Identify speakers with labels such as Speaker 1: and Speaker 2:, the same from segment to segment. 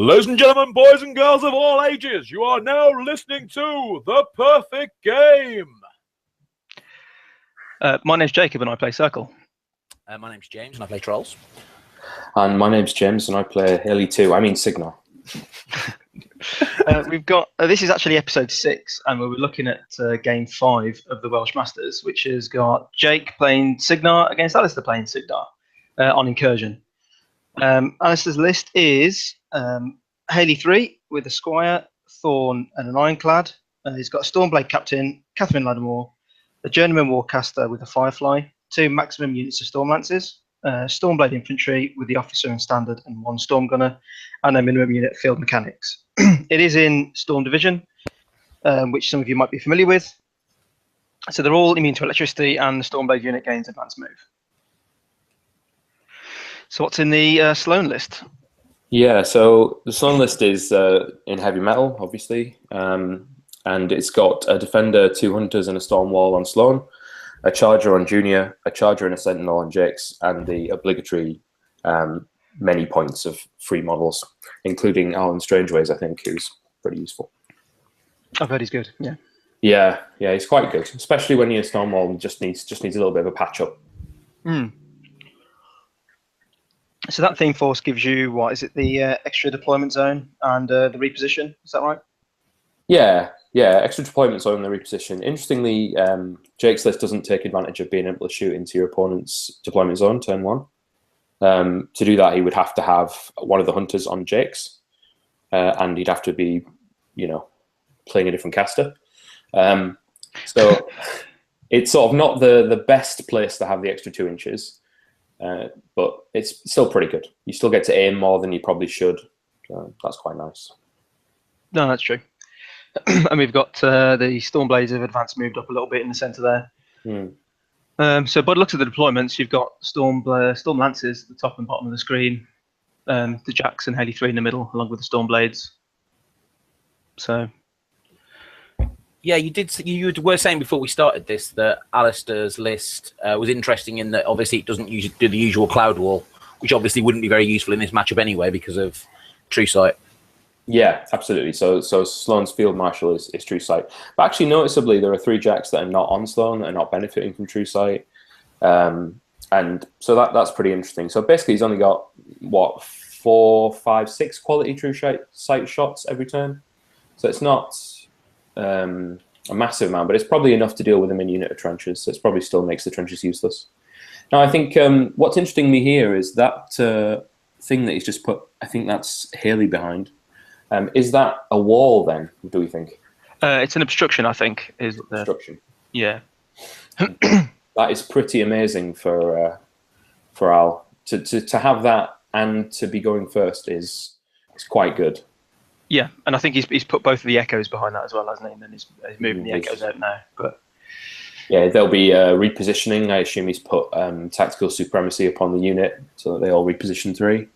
Speaker 1: Ladies and gentlemen, boys and girls of all ages, you are now listening to The Perfect Game.
Speaker 2: My name's Jacob and I play Circle.
Speaker 3: My name's James and I play Trolls.
Speaker 4: And my name's James and I play Haley3. I mean Cygnar.
Speaker 2: We've got this is actually episode 6, and we'll be looking at game 5 of the Welsh Masters, which has got Jake playing Cygnar against Alistair playing Cygnar on Incursion. Alistair's list is Haley3 with a Squire, Thorn, and an Ironclad. He's got a Stormblade Captain, Catherine Lattimore, a Journeyman Warcaster with a Firefly, 2 maximum units of Storm Lances, Stormblade Infantry with the Officer and Standard, and 1 Storm Gunner, and a minimum unit Field Mechanics. It is in Storm Division, which some of you might be familiar with. So they're all immune to electricity, and the Stormblade unit gains advanced move. So what's in the Sloan list?
Speaker 4: Yeah, so the Sloan list is in heavy metal, obviously, and it's got a Defender, 2 Hunters, and a Stormwall on Sloan, a Charger on Junior, a Charger and a Sentinel on Jake's, and the obligatory many points of free models, including Arlan Strangewayes, I think, who's pretty useful.
Speaker 2: I've heard he's good, yeah.
Speaker 4: Yeah, he's quite good, especially when you're Stormwall and just needs a little bit of a patch up.
Speaker 2: So that theme force gives you, what is it, the extra deployment zone and the reposition, is that right?
Speaker 4: Yeah, extra deployment zone and the reposition. Interestingly, Jake's list doesn't take advantage of being able to shoot into your opponent's deployment zone turn 1. To do that, he would have to have one of the Hunters on Jake's, and he'd have to be, playing a different caster. So it's sort of not the best place to have the extra 2 inches. But it's still pretty good. You still get to aim more than you probably should. That's quite nice. No,
Speaker 2: that's true. And we've got the Stormblades have advanced moved up a little bit in the centre there. So by the looks of the deployments, you've got Storm Lances at the top and bottom of the screen, the Jacks and Haley3 in the middle, along with the Stormblades. So...
Speaker 3: Yeah, you were saying before we started this that Alistair's list was interesting in that obviously it doesn't do the usual cloud wall, which obviously wouldn't be very useful in this matchup anyway because of True Sight.
Speaker 4: Yeah, absolutely. So Sloan's Field Marshal is True Sight. But actually, noticeably, there are 3 Jacks that are not on Sloan that are not benefiting from True Sight. And so that's pretty interesting. So basically, he's only got, 4, 5, 6 quality True Sight shots every turn. So it's not... a massive amount, but it's probably enough to deal with them in unit of trenches, so it probably still makes the trenches useless. Now, I think what's interesting me here is that thing that he's just put, I think that's Haley behind. Is that a wall then, do we think?
Speaker 2: It's an obstruction, I think.
Speaker 4: Obstruction.
Speaker 2: Yeah.
Speaker 4: That is pretty amazing for Al. To have that and to be going first is quite good.
Speaker 2: Yeah, and I think he's put both of the echoes behind that as well, hasn't he? And then he's moving the echoes out now. But
Speaker 4: yeah, there'll be repositioning. I assume he's put tactical supremacy upon the unit so that they all reposition 3.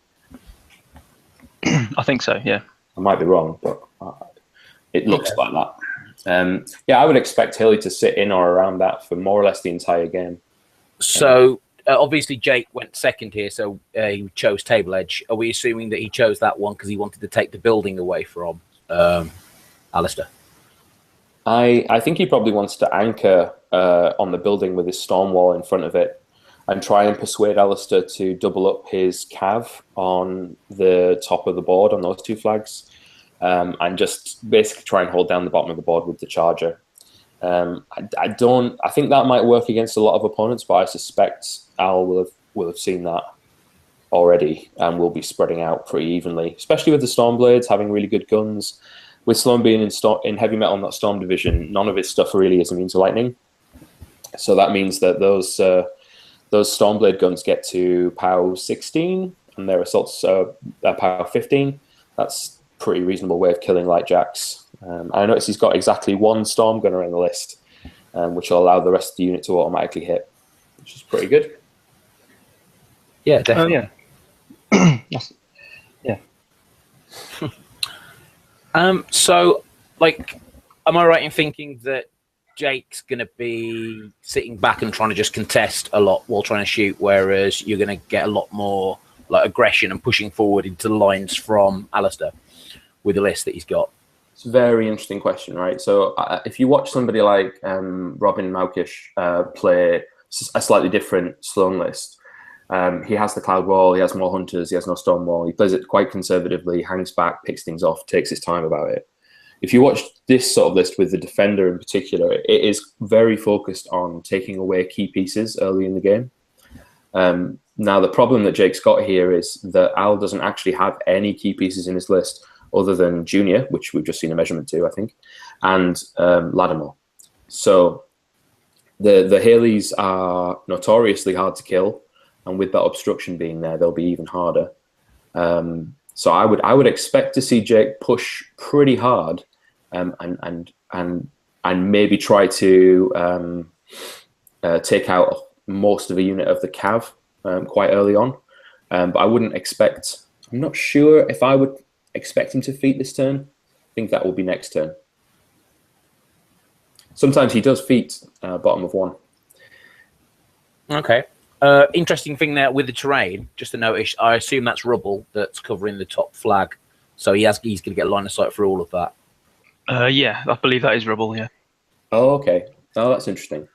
Speaker 2: I think so, yeah.
Speaker 4: I might be wrong, but it looks like that. Yeah, I would expect Haley to sit in or around that for more or less the entire game.
Speaker 3: So... obviously, Jake went second here, so he chose Table Edge. Are we assuming that he chose that one because he wanted to take the building away from Alistair?
Speaker 4: I think he probably wants to anchor on the building with his Stormwall in front of it and try and persuade Alistair to double up his cav on the top of the board on those 2 flags and just basically try and hold down the bottom of the board with the Charger. I think that might work against a lot of opponents, but I suspect Al will have seen that already and will be spreading out pretty evenly, especially with the Stormblades having really good guns. With Sloan being in heavy metal, not Storm Division, none of his stuff really is immune to lightning. So that means that those Stormblade guns get to POW 16 and their assaults POW 15. That's a pretty reasonable way of killing light jacks. I notice he's got exactly 1 Storm Gunner in the list, which will allow the rest of the unit to automatically hit, which is pretty good.
Speaker 3: Yeah, definitely.
Speaker 2: Oh, yeah.
Speaker 3: Yeah. So, am I right in thinking that Jake's going to be sitting back and trying to just contest a lot while trying to shoot, whereas you're going to get a lot more like aggression and pushing forward into the lines from Alistair with the list that he's got?
Speaker 4: It's a very interesting question, right? So if you watch somebody like Robin Maukish play a slightly different Sloan list, he has the Cloud Wall, he has more Hunters, he has no Stormwall. He plays it quite conservatively, hangs back, picks things off, takes his time about it. If you watch this sort of list with the Defender in particular, it is very focused on taking away key pieces early in the game. Now, the problem that Jake's got here is that Al doesn't actually have any key pieces in his list other than Junior, which we've just seen a measurement to, I think, and Lattimore. So the Haleys are notoriously hard to kill, and with that obstruction being there, they'll be even harder. So I would expect to see Jake push pretty hard, and maybe try to take out most of a unit of the Cav quite early on. But I wouldn't expect. I'm not sure if I would expect him to feat this turn. I think that will be next turn. Sometimes he does feat bottom of 1.
Speaker 3: Okay. Interesting thing there with the terrain, just to notice, I assume that's rubble that's covering the top flag. So he's going to get line of sight for all of that.
Speaker 2: Yeah, I believe that is rubble, yeah.
Speaker 4: Oh, okay. Oh, that's interesting.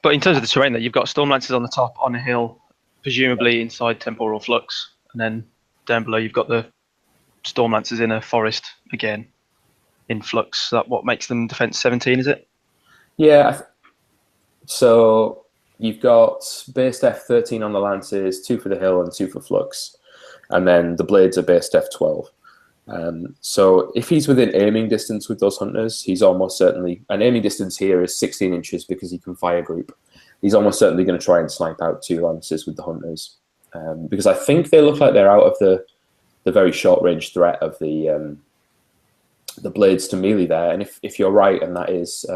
Speaker 2: But in terms of the terrain, there you've got Stormlancers on the top on a hill, presumably inside Temporal Flux, and then down below you've got the Stormlancers in a forest again in Flux. That what makes them defense 17, is it?
Speaker 4: Yeah. So you've got base def 13 on the Lances, 2 for the hill and 2 for Flux, and then the blades are base def 12. So if he's within aiming distance with those Hunters, he's almost certainly, and aiming distance here is 16 inches because he can fire group. He's almost certainly going to try and snipe out 2 Lances with the Hunters, because I think they look like they're out of the very short range threat of the blades to melee there. And if you're right and that is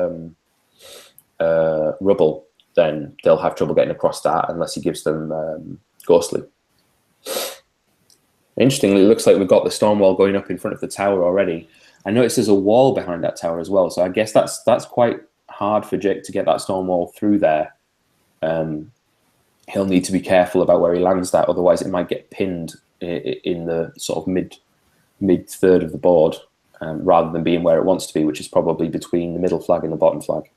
Speaker 4: rubble, then they'll have trouble getting across that unless he gives them ghostly. Interestingly, it looks like we've got the Stormwall going up in front of the tower already. I noticed there's a wall behind that tower as well, so I guess that's quite hard for Jake to get that Stormwall through there. He'll need to be careful about where he lands that, otherwise it might get pinned in the sort of mid third of the board, rather than being where it wants to be, which is probably between the middle flag and the bottom flag.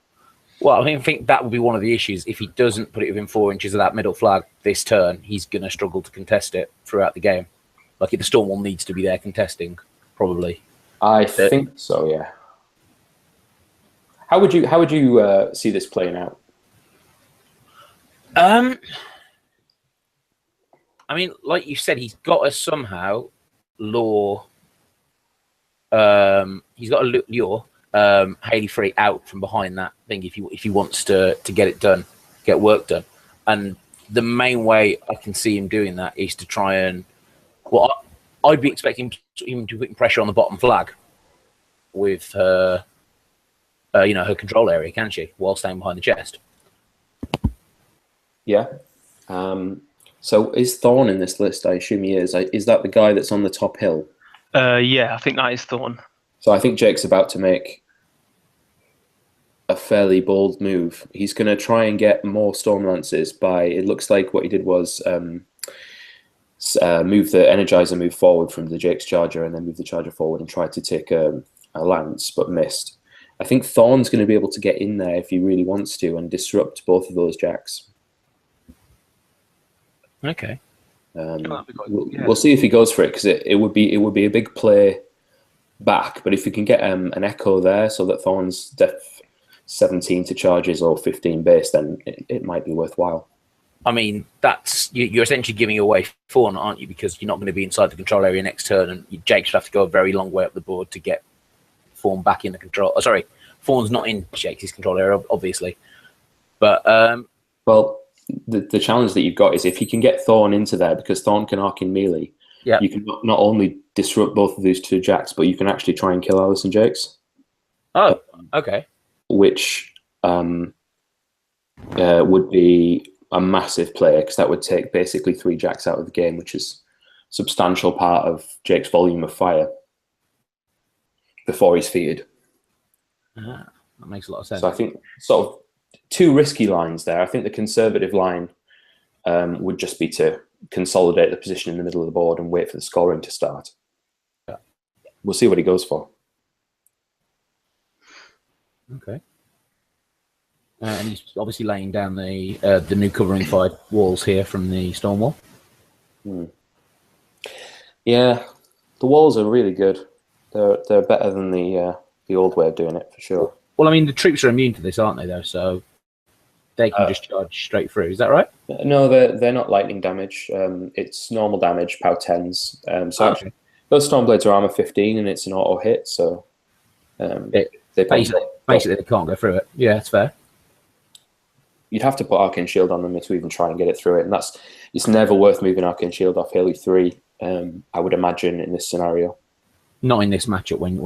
Speaker 3: Well, I think that would be one of the issues. If he doesn't put it within 4 inches of that middle flag this turn, he's going to struggle to contest it throughout the game. Like, the Stormwall needs to be there contesting, probably.
Speaker 4: I think so, yeah. How would you see this playing out?
Speaker 3: I mean, like you said, he's got to somehow lure. He's got to lure Haley3 out from behind that thing if he wants to get it done, get work done. And the main way I can see him doing that is to try and. Well, I'd be expecting him to put pressure on the bottom flag with her, her control area, can she, while staying behind the chest?
Speaker 4: Yeah. So is Thorn in this list? I assume he is. Is that the guy that's on the top hill?
Speaker 2: Yeah, I think that is Thorn.
Speaker 4: So I think Jake's about to make a fairly bold move. He's going to try and get more Stormlances by, it looks like what he did was move the Energizer move forward from the Jake's Charger and then move the Charger forward and try to take a Lance, but missed. I think Thorn's going to be able to get in there if he really wants to and disrupt both of those Jacks.
Speaker 3: Okay.
Speaker 4: We'll see if he goes for it, because it would be a big play back. But if we can get an echo there so that Thorn's def 17 to charges or 15 base, then it might be worthwhile.
Speaker 3: I mean, that's you're essentially giving away Thorn, aren't you? Because you're not going to be inside the control area next turn, and Jake should have to go a very long way up the board to get Thorn back in the control. Oh, sorry, Thorn's not in Jake's control area, obviously. But
Speaker 4: well, the challenge that you've got is if you can get Thorn into there, because Thorn can arc in melee.
Speaker 3: Yeah.
Speaker 4: You can not only disrupt both of these 2 Jacks, but you can actually try and kill Allison Jakes.
Speaker 3: Oh, okay.
Speaker 4: Which would be a massive play, because that would take basically 3 Jacks out of the game, which is a substantial part of Jake's volume of fire before he's feared.
Speaker 3: That makes a lot of sense.
Speaker 4: So I think sort of 2 risky lines there. I think the conservative line would just be to consolidate the position in the middle of the board and wait for the scoring to start.
Speaker 3: Yeah.
Speaker 4: We'll see what he goes for.
Speaker 3: Okay. And he's obviously laying down the new covering 5 walls here from the Stormwall.
Speaker 4: Yeah, the walls are really good. They're better than the old way of doing it, for sure.
Speaker 3: Well, I mean, the troops are immune to this, aren't they, though? So they can just charge straight through. Is that right?
Speaker 4: No, they're not lightning damage. It's normal damage, POW 10s. Actually, those Stormblades are armor 15, and it's an auto hit, so they
Speaker 3: basically they can't go through it. Yeah, that's fair.
Speaker 4: You'd have to put Arcane Shield on them to even try and get it through it, and it's never worth moving Arcane Shield off Haley3. I would imagine in this scenario.
Speaker 3: Not in this matchup when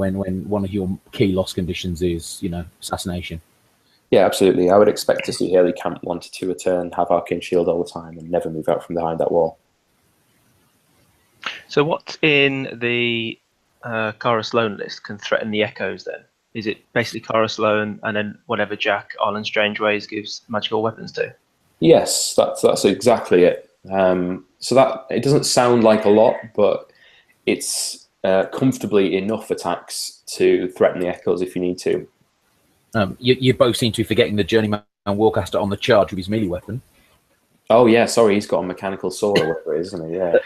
Speaker 3: one of your key loss conditions is, assassination.
Speaker 4: Yeah, absolutely. I would expect to see Haley camp 1 to 2 a turn, have Arcane Shield all the time, and never move out from behind that wall.
Speaker 2: So what in the Cara Sloan list can threaten the Echoes then? Is it basically Cara Sloan and then whatever Jack Arlan Strangewayes gives magical weapons to?
Speaker 4: Yes, that's exactly it. So that it doesn't sound like a lot, but it's comfortably enough attacks to threaten the Echoes if you need to.
Speaker 3: You both seem to be forgetting the Journeyman Warcaster on the charge with his melee weapon.
Speaker 4: Oh yeah, sorry, he's got a mechanical sword or whatever it is, isn't he? Yeah.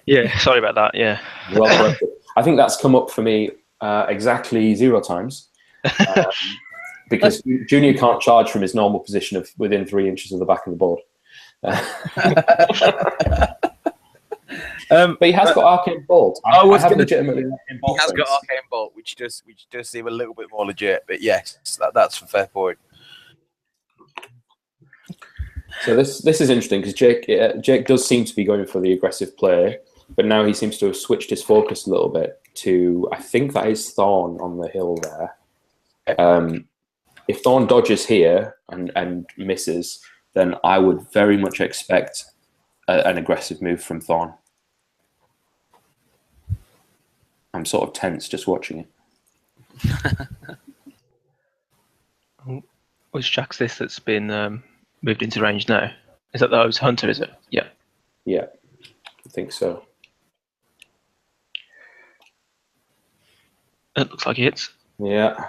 Speaker 2: Yeah, sorry about that. Yeah.
Speaker 4: Well corrected. I think that's come up for me exactly 0 times. Because Junior can't charge from his normal position of within 3 inches of the back of the board. But he has got Arcane Bolt. I have legitimately Arcane Bolt.
Speaker 5: He has got Arcane Bolt, which does seem a little bit more legit. But yes, that's a fair point.
Speaker 4: So this is interesting because Jake does seem to be going for the aggressive play, but now he seems to have switched his focus a little bit to, I think that is Thorn on the hill there. If Thorn dodges here and misses, then I would very much expect an aggressive move from Thorn. I'm sort of tense just watching it.
Speaker 2: Which Jack's this that's been moved into range now? Is that the O's Hunter, is it? Yeah.
Speaker 4: Yeah, I think so.
Speaker 2: It looks like it hits.
Speaker 4: Yeah.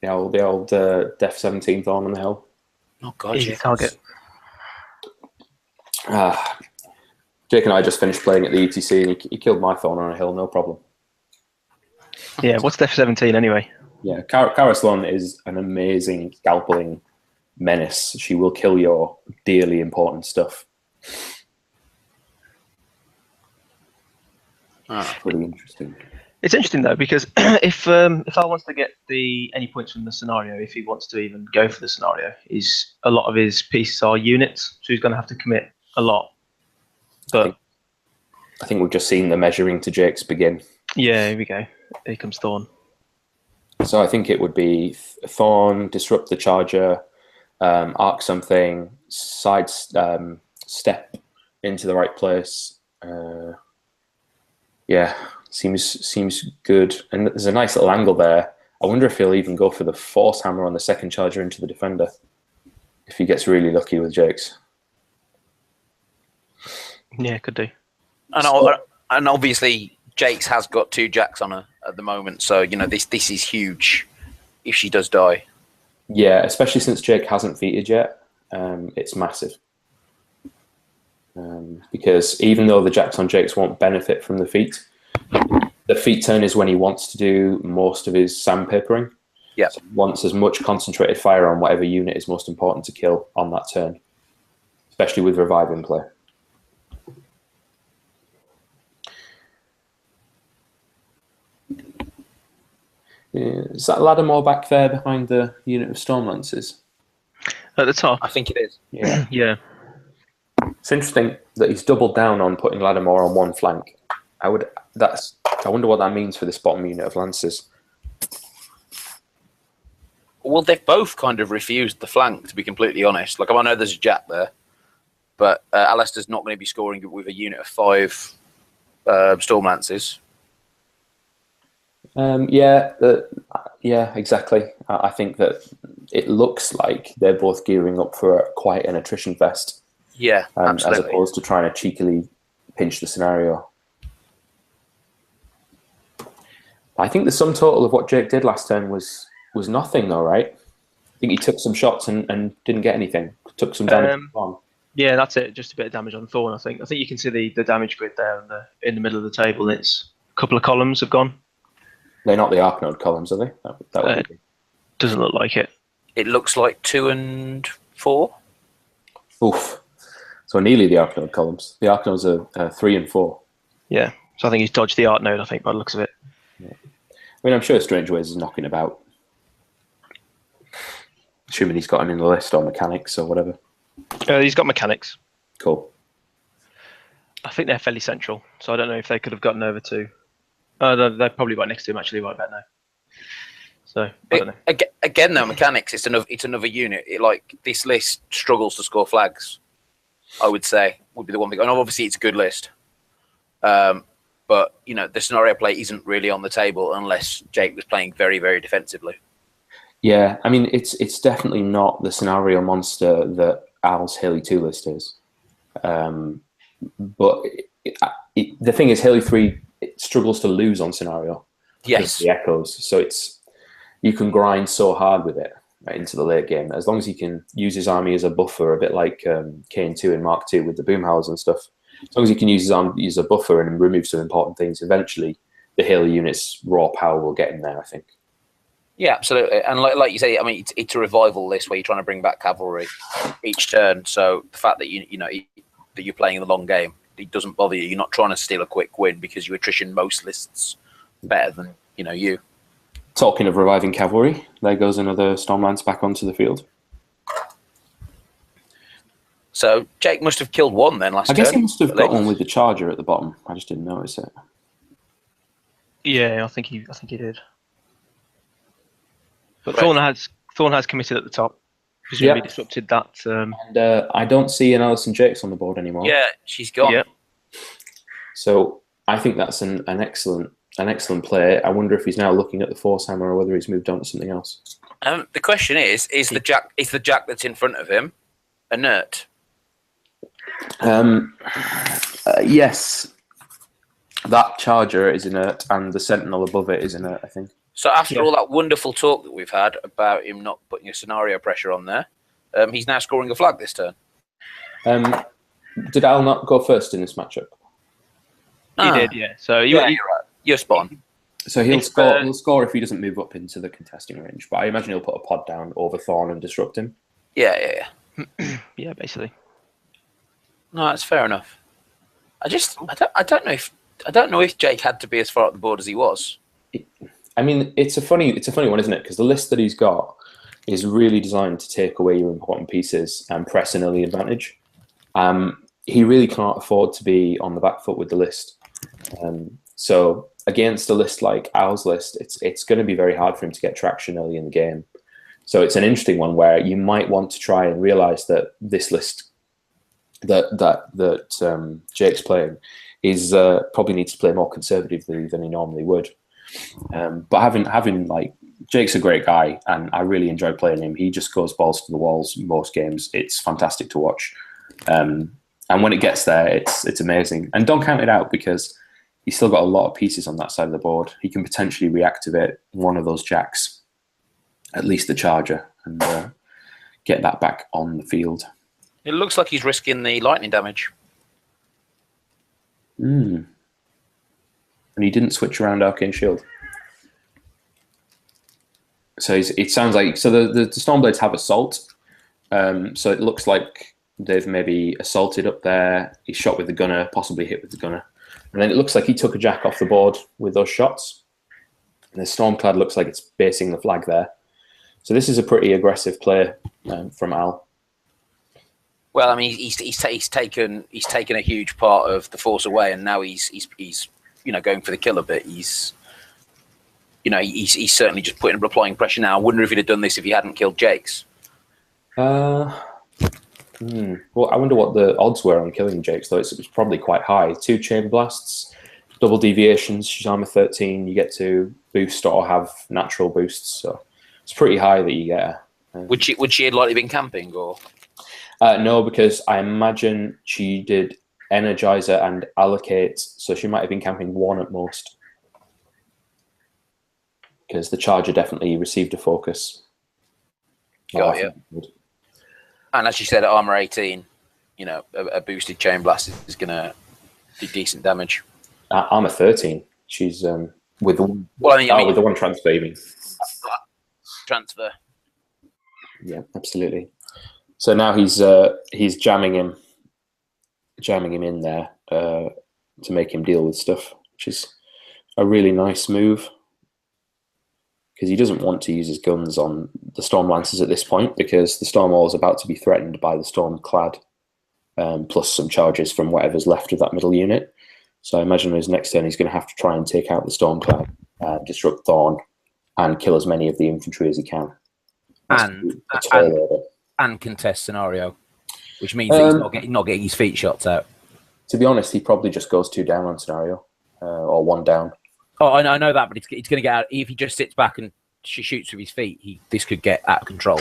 Speaker 4: The old Def 17 Thorn on the hill.
Speaker 5: Oh god,
Speaker 2: Easy target.
Speaker 4: Jake and I just finished playing at the ETC and he killed my Thorn on a hill, no problem.
Speaker 2: Yeah, what's Def 17 anyway?
Speaker 4: Yeah, Cara Sloan is an amazing scalpeling menace. She will kill your dearly important stuff. Pretty interesting.
Speaker 2: It's interesting though because if Al wants to get any points from the scenario, if he wants to even go for the scenario, a lot of his pieces are units, so he's going to have to commit a lot. But
Speaker 4: I think we've just seen the measuring to Jake's begin.
Speaker 2: Yeah, here we go. Here comes Thorn.
Speaker 4: So I think it would be Thorn, disrupt the charger, arc something, side step into the right place. Yeah, seems good. And there's a nice little angle there. I wonder if he'll even go for the force hammer on the second charger into the defender if he gets really lucky with Jake's.
Speaker 2: Yeah, could do.
Speaker 5: And obviously, Jake's has got 2 Jacks on her at the moment, so this is huge if she does die.
Speaker 4: Yeah, especially since Jake hasn't feated yet, it's massive. Because even though the Jacks on Jake's won't benefit from the feat turn is when he wants to do most of his sandpapering.
Speaker 5: Yeah,
Speaker 4: so he wants as much concentrated fire on whatever unit is most important to kill on that turn, especially with revive in play. Is that Lattimore back there behind the unit of Stormlancers?
Speaker 2: At the top?
Speaker 5: I think it is.
Speaker 4: Yeah.
Speaker 2: Yeah.
Speaker 4: It's interesting that he's doubled down on putting Lattimore on one flank. I wonder what that means for this bottom unit of Lancers.
Speaker 5: Well, they've both kind of refused the flank, to be completely honest. Like, I know there's a Jack there, but Alistair's not going to be scoring with a unit of 5 Stormlancers. Yeah, exactly. I think that it looks like they're both gearing up for quite an attrition fest. Yeah,
Speaker 4: as
Speaker 5: absolutely.
Speaker 4: opposed to trying to cheekily pinch the scenario. I think the sum total of what Jake did last turn was nothing, though, right? I think he took some shots and didn't get anything. Took some damage.
Speaker 2: Yeah, that's it. Just a bit of damage on Thorn, I think. I think you can see the damage grid there in the middle of the table. And it's a couple of columns have gone.
Speaker 4: They're not the Arknode columns, are they? That would be.
Speaker 2: Doesn't look like it.
Speaker 5: It looks like 2 and 4.
Speaker 4: Oof. So nearly the Arknode columns. The Arknodes are 3 and 4.
Speaker 2: Yeah. So I think he's dodged the Arknode, I think, by the looks of it.
Speaker 4: Yeah. I mean, I'm sure Strangewayes is knocking about. Assuming he's got him in the list or mechanics or whatever.
Speaker 2: He's got mechanics.
Speaker 4: Cool.
Speaker 2: I think they're fairly central, so I don't know if they could have gotten over to. They're probably right next to him, actually, right back now. So I don't know.
Speaker 5: Again, though, mechanics. It's another unit. This list struggles to score flags. I would say would be the one thing. And obviously, it's a good list. But the scenario play isn't really on the table unless Jake was playing very, very defensively. Yeah,
Speaker 4: I mean, it's definitely not the scenario monster that Al's Haley3 list is. But the thing is, Haley3 struggles to lose on scenario.
Speaker 5: Yes,
Speaker 4: the echoes. So you can grind so hard with it into the late game. As long as he can use his army as a buffer, a bit like Kane2 and Mark II with the boomhowers and stuff. As long as he can use his army as a buffer and remove some important things, eventually the Haley unit's raw power will get in there, I think.
Speaker 5: Yeah, absolutely. And like you say, I mean, it's a revival list where you're trying to bring back cavalry each turn. So the fact that that you're playing in the long game, it doesn't bother you. You're not trying to steal a quick win because you attrition most lists better than you.
Speaker 4: Talking of reviving cavalry, there goes another Stormlance back onto the field.
Speaker 5: So Jake must have killed one then last turn.
Speaker 4: I guess he must have got one with the charger at the bottom. I just didn't notice it.
Speaker 2: Yeah, I think he did. But
Speaker 5: Right.
Speaker 2: Thorn has committed at the top. Presumably disrupted that.
Speaker 4: And I don't see an Allison Jakes on the board anymore.
Speaker 5: Yeah, she's gone.
Speaker 2: Yeah.
Speaker 4: So I think that's an excellent play. I wonder if he's now looking at the Force Hammer or whether he's moved on to something else.
Speaker 5: The question is the jack that's in front of him inert?
Speaker 4: Yes. That charger is inert and the Sentinel above it is inert, I think.
Speaker 5: So after all that wonderful talk that we've had about him not putting a scenario pressure on there, he's now scoring a flag this turn.
Speaker 4: Did Al not go first in this matchup?
Speaker 2: He did, yeah. So
Speaker 5: you're right. You're spot on.
Speaker 4: So he'll score if he doesn't move up into the contesting range. But I imagine he'll put a pod down over Thorn and disrupt him.
Speaker 5: Yeah.
Speaker 2: Yeah, basically.
Speaker 5: No, that's fair enough. I don't know if Jake had to be as far up the board as he was.
Speaker 4: I mean, it's a funny one, isn't it? Because the list that he's got is really designed to take away your important pieces and press an early advantage. He really can't afford to be on the back foot with the list. So against a list like Al's list, it's going to be very hard for him to get traction early in the game. So it's an interesting one where you might want to try and realize that this list that Jake's playing is probably needs to play more conservatively than he normally would. But having like Jake's a great guy, and I really enjoy playing him. He just goes balls to the walls most games. It's fantastic to watch, and when it gets there, it's amazing. And don't count it out because he's still got a lot of pieces on that side of the board. He can potentially reactivate one of those jacks, at least the charger, and get that back on the field.
Speaker 5: It looks like he's risking the lightning damage.
Speaker 4: And he didn't switch around Arcane Shield. So it sounds like the Stormblades have assault. So it looks like they've maybe assaulted up there. He's shot with the gunner, possibly hit with the gunner. And then it looks like he took a jack off the board with those shots. And the Stormclad looks like it's basing the flag there. So this is a pretty aggressive play from Al.
Speaker 5: Well, I mean, he's taken a huge part of the force away, and now he's going for the kill a bit. He's certainly just applying pressure now. I wonder if he'd have done this if he hadn't killed Jakes.
Speaker 4: Well, I wonder what the odds were on killing Jakes, though. It's probably quite high. 2 chain blasts, double deviations, she's armor 13. You get to boost or have natural boosts, so it's pretty high that you get.
Speaker 5: Would she have likely been camping or?
Speaker 4: No, because I imagine she did Energizer and Allocate, so she might have been camping 1 at most. Because the Charger definitely received a focus.
Speaker 5: Got you. And as you said, at armor 18, a boosted Chain Blast is going to do decent damage.
Speaker 4: Armor 13. She's with the with the 1 transfer. You mean?
Speaker 5: Transfer.
Speaker 4: Yeah, absolutely. So now he's jamming him in there to make him deal with stuff, which is a really nice move. Because he doesn't want to use his guns on the Storm Lancers at this point, because the Stormwall is about to be threatened by the Stormclad, plus some charges from whatever's left of that middle unit. So I imagine his next turn he's going to have to try and take out the Stormclad, disrupt Thorn, and kill as many of the infantry as he can.
Speaker 3: And contest scenario, which means that he's not getting his feet shots out.
Speaker 4: To be honest, he probably just goes 2 down on scenario, or 1 down.
Speaker 3: Oh, I know that, but it's going to get out. If he just sits back and shoots with his feet, this could get out of control.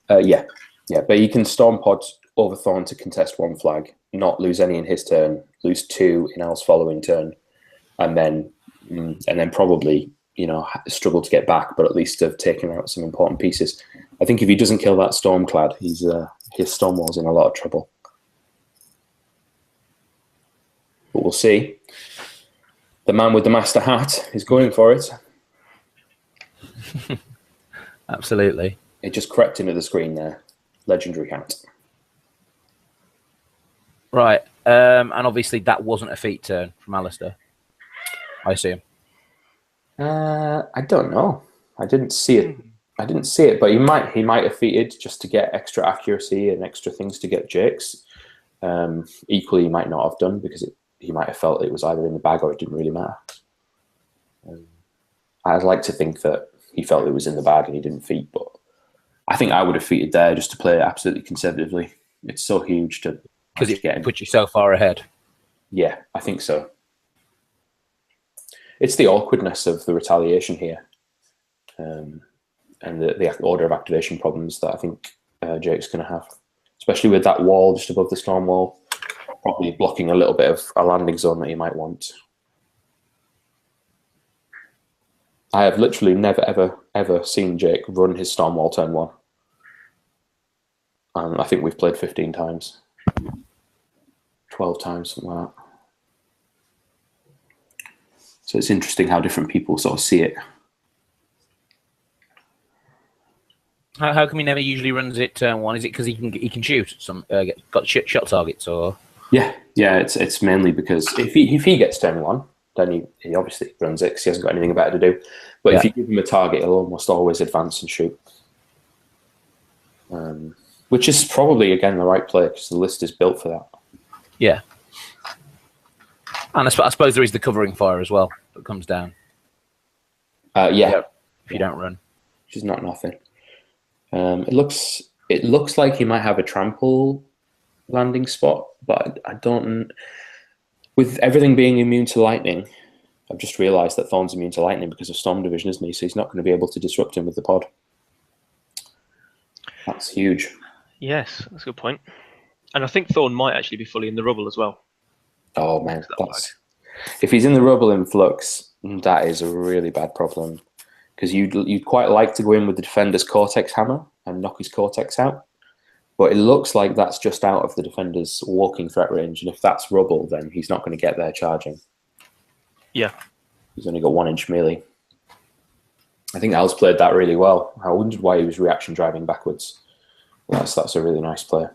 Speaker 4: Yeah, but he can Storm Pod over Thorn to contest 1 flag, not lose any in his turn, lose 2 in Al's following turn, and then probably struggle to get back, but at least have taken out some important pieces. I think if he doesn't kill that Stormclad, his Stormwall's in a lot of trouble. But we'll see. The man with the master hat is going for it.
Speaker 3: Absolutely.
Speaker 4: It just crept into the screen there. Legendary hat.
Speaker 3: Right. And obviously that wasn't a feat turn from Alistair, I assume.
Speaker 4: I don't know. I didn't see it. But he might have feated just to get extra accuracy and extra things to get Jake's. Equally, he might not have done because he might have felt it was either in the bag or it didn't really matter. I'd like to think that he felt it was in the bag and he didn't feat, but I think I would have feated there just to play it absolutely conservatively. It's so huge to
Speaker 3: because it puts you so far ahead.
Speaker 4: Yeah, I think so. It's the awkwardness of the retaliation here, and the order of activation problems that I think Jake's going to have, especially with that wall just above the storm wall, probably blocking a little bit of a landing zone that he might want. I have literally never, ever seen Jake run his storm wall turn 1. I think we've played 15 times. 12 times, something like that. So it's interesting how different people sort of see it.
Speaker 3: How come he never usually runs it turn 1? Is it because he can shoot some got shot targets or?
Speaker 4: Yeah. It's mainly because if he gets turn 1, then he obviously runs it because he hasn't got anything better to do. But if you give him a target, he'll almost always advance and shoot. Which is probably again the right play because the list is built for that.
Speaker 3: Yeah. And I suppose there is the covering fire as well that comes down.
Speaker 4: Yeah.
Speaker 3: If you don't run.
Speaker 4: Which is not nothing. It looks like he might have a trample landing spot, but I don't. With everything being immune to lightning, I've just realised that Thorn's immune to lightning because of Storm Division, isn't he? So he's not going to be able to disrupt him with the pod. That's huge.
Speaker 2: Yes, that's a good point. And I think Thorn might actually be fully in the rubble as well.
Speaker 4: Oh man, if he's in the rubble in flux, that is a really bad problem. Because you'd quite like to go in with the defender's Cortex hammer and knock his Cortex out. But it looks like that's just out of the defender's walking threat range. And if that's rubble, then he's not going to get there charging.
Speaker 2: Yeah.
Speaker 4: He's only got 1 inch melee. I think Al's played that really well. I wondered why he was reaction driving backwards. That's a really nice play.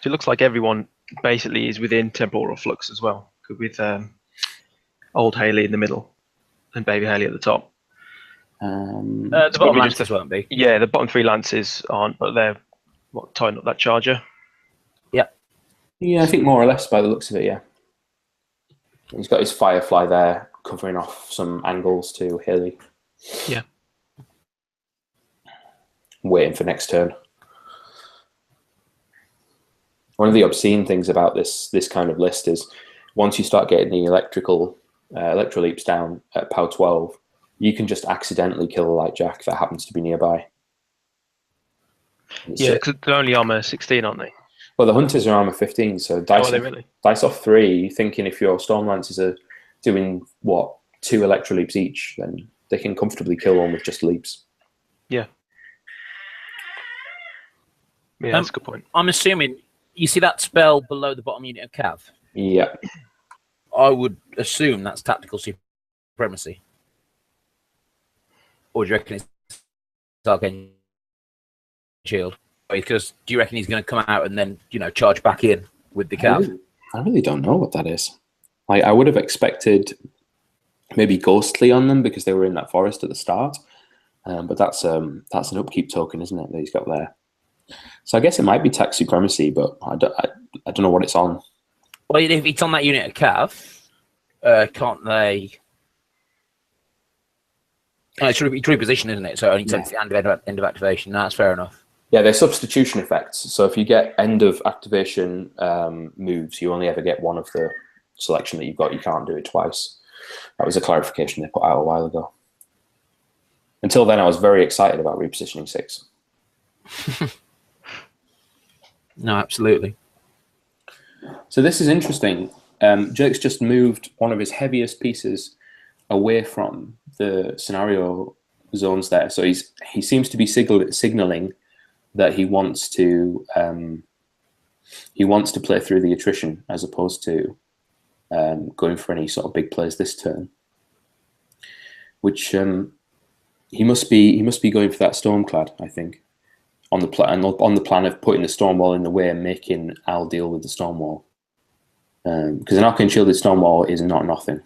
Speaker 2: So it looks like everyone basically is within temporal flux as well, with old Haley in the middle and baby Haley at the top.
Speaker 3: The bottom lances won't be.
Speaker 2: Yeah, the bottom 3 lances aren't, but they're tying up that charger.
Speaker 4: Yeah, I think more or less by the looks of it, yeah. He's got his Firefly there, covering off some angles to Haley.
Speaker 2: Yeah.
Speaker 4: Waiting for next turn. One of the obscene things about this kind of list is once you start getting the electroleaps down at power 12, you can just accidentally kill a light jack that happens to be nearby.
Speaker 2: Yeah, because they're only armor 16, aren't they?
Speaker 4: Well, the hunters are armor 15, so dice off 3. You're thinking if your storm lancers are doing what 2 electro leaps each, then they can comfortably kill one with just leaps.
Speaker 2: Yeah. Yeah, that's a good point.
Speaker 3: I'm assuming you see that spell below the bottom unit of Cav.
Speaker 4: Yeah.
Speaker 3: I would assume that's tactical supremacy. Or do you reckon it's Arcane Shield? Because do you reckon he's going to come out and then, charge back in with the Cav?
Speaker 4: I really don't know what that is. Like, I would have expected maybe Ghostly on them because they were in that forest at the start. But that's an upkeep token, isn't it, that he's got there? So I guess it might be tax supremacy, but I don't know what it's on.
Speaker 3: Well, if it's on that unit of Cav, can't they? It's reposition, isn't it? So it only takes the end of activation. No, that's fair enough.
Speaker 4: Yeah, they're substitution effects. So if you get end of activation moves, you only ever get one of the selection that you've got. You can't do it twice. That was a clarification they put out a while ago. Until then, I was very excited about repositioning 6.
Speaker 3: No, absolutely.
Speaker 4: So this is interesting. Jake's just moved one of his heaviest pieces away from the scenario zones there. So he seems to be signaling that he wants to play through the attrition as opposed to going for any sort of big plays this turn. Which he must be going for that Stormclad, I think. On the plan of putting the Stormwall in the way and making Al deal with the Stormwall. Because an Arcane Shielded Stormwall is not nothing.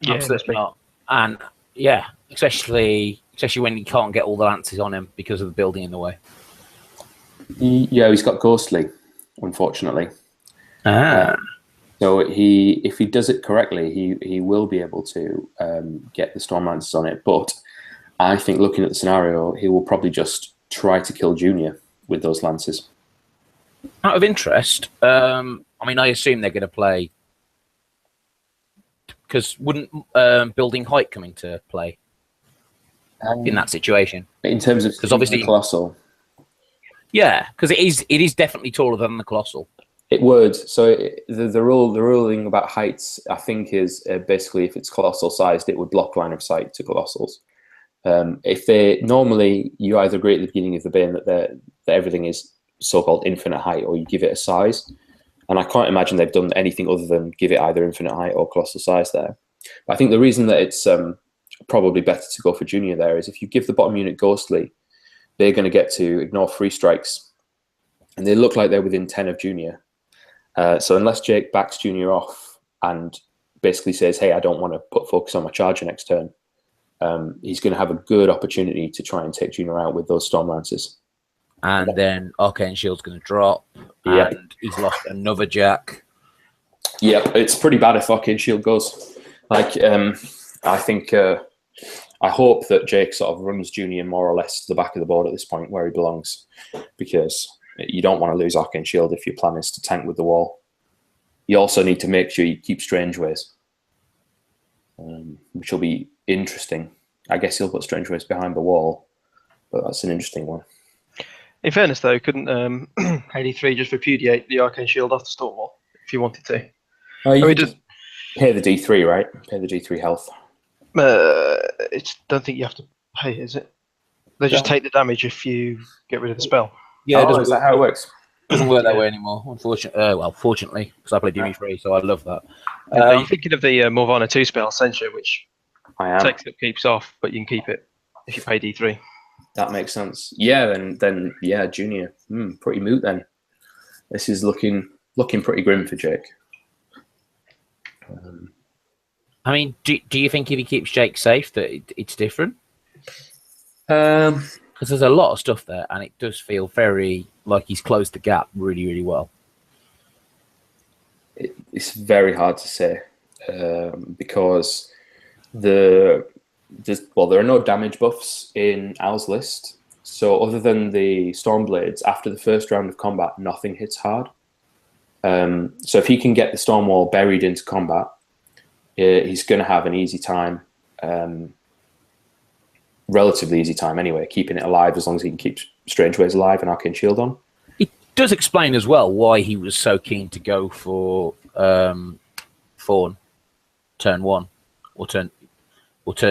Speaker 3: Yeah, absolutely not. And yeah, especially when you can't get all the lances on him because of the building in the way.
Speaker 4: Yeah, he's got Ghostly, unfortunately. So if he does it correctly, he will be able to get the Storm Lances on it. But I think looking at the scenario, he will probably just try to kill Junior with those lances.
Speaker 3: Out of interest, I assume they're going to play, because wouldn't building height come into play in that situation?
Speaker 4: In terms of, because obviously Colossal.
Speaker 3: Yeah, because it is definitely taller than the Colossal.
Speaker 4: It would. So the ruling about heights, I think, is basically if it's Colossal sized, it would block line of sight to Colossals. If they normally, you either agree at the beginning of the bin that everything is so-called infinite height, or you give it a size. And I can't imagine they've done anything other than give it either infinite height or colossal size there. But I think the reason that it's probably better to go for Junior there is if you give the bottom unit Ghostly, they're going to get to ignore 3 strikes, and they look like they're within 10 of Junior. So unless Jake backs Junior off and basically says, hey, I don't want to put focus on my charger next turn, he's going to have a good opportunity to try and take Junior out with those Storm Lances.
Speaker 3: And then Arcane Shield's going to drop, and he's lost another Jack.
Speaker 4: Yeah, it's pretty bad if Arcane Shield goes. Like, I think, I hope that Jake sort of runs Junior more or less to the back of the board at this point where he belongs, because you don't want to lose Arcane Shield if your plan is to tank with the wall. You also need to make sure you keep Strangewayes, which will be interesting. I guess he'll put Strangewayes behind the wall, but that's an interesting one.
Speaker 2: In fairness, though, couldn't Haley3 just repudiate the Arcane Shield off the Stormwall if you wanted to?
Speaker 4: You just pay the D3, right? Pay the D3 health.
Speaker 2: Don't think you have to pay, is it? They just take the damage if you get rid of the spell.
Speaker 3: Yeah,
Speaker 4: is that how it works?
Speaker 3: Doesn't work that way anymore, unfortunately. Fortunately, because I play DB3, so I love that.
Speaker 2: You're thinking of the Morvana 2 spell, Censure, which takes it, keeps off, but you can keep it if you pay D3.
Speaker 4: That makes sense. Yeah, then yeah, Junior. Pretty moot then. This is looking pretty grim for Jake.
Speaker 3: Do you think if he keeps Jake safe that it's different? Because there's a lot of stuff there, and it does feel very like he's closed the gap really, really well.
Speaker 4: It's very hard to say because there are no damage buffs in Al's list. So other than the Stormblades, after the first round of combat, nothing hits hard. So if he can get the Stormwall buried into combat, he's going to have an easy time, relatively easy time anyway, keeping it alive as long as he can keep Strangewayes alive and Arcane Shield on.
Speaker 3: It does explain as well why he was so keen to go for Fawn turn 1 or turn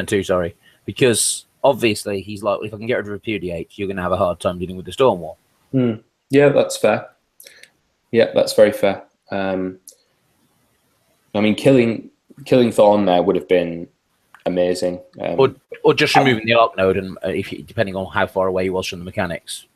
Speaker 3: 2, sorry, because obviously he's like, if I can get rid of Repudiate, you're going to have a hard time dealing with the Stormwall.
Speaker 4: Yeah, that's fair. Yeah, that's very fair. I mean, killing Thorn there would have been amazing.
Speaker 3: Or just removing the Arc Node, and depending on how far away he was from the mechanics.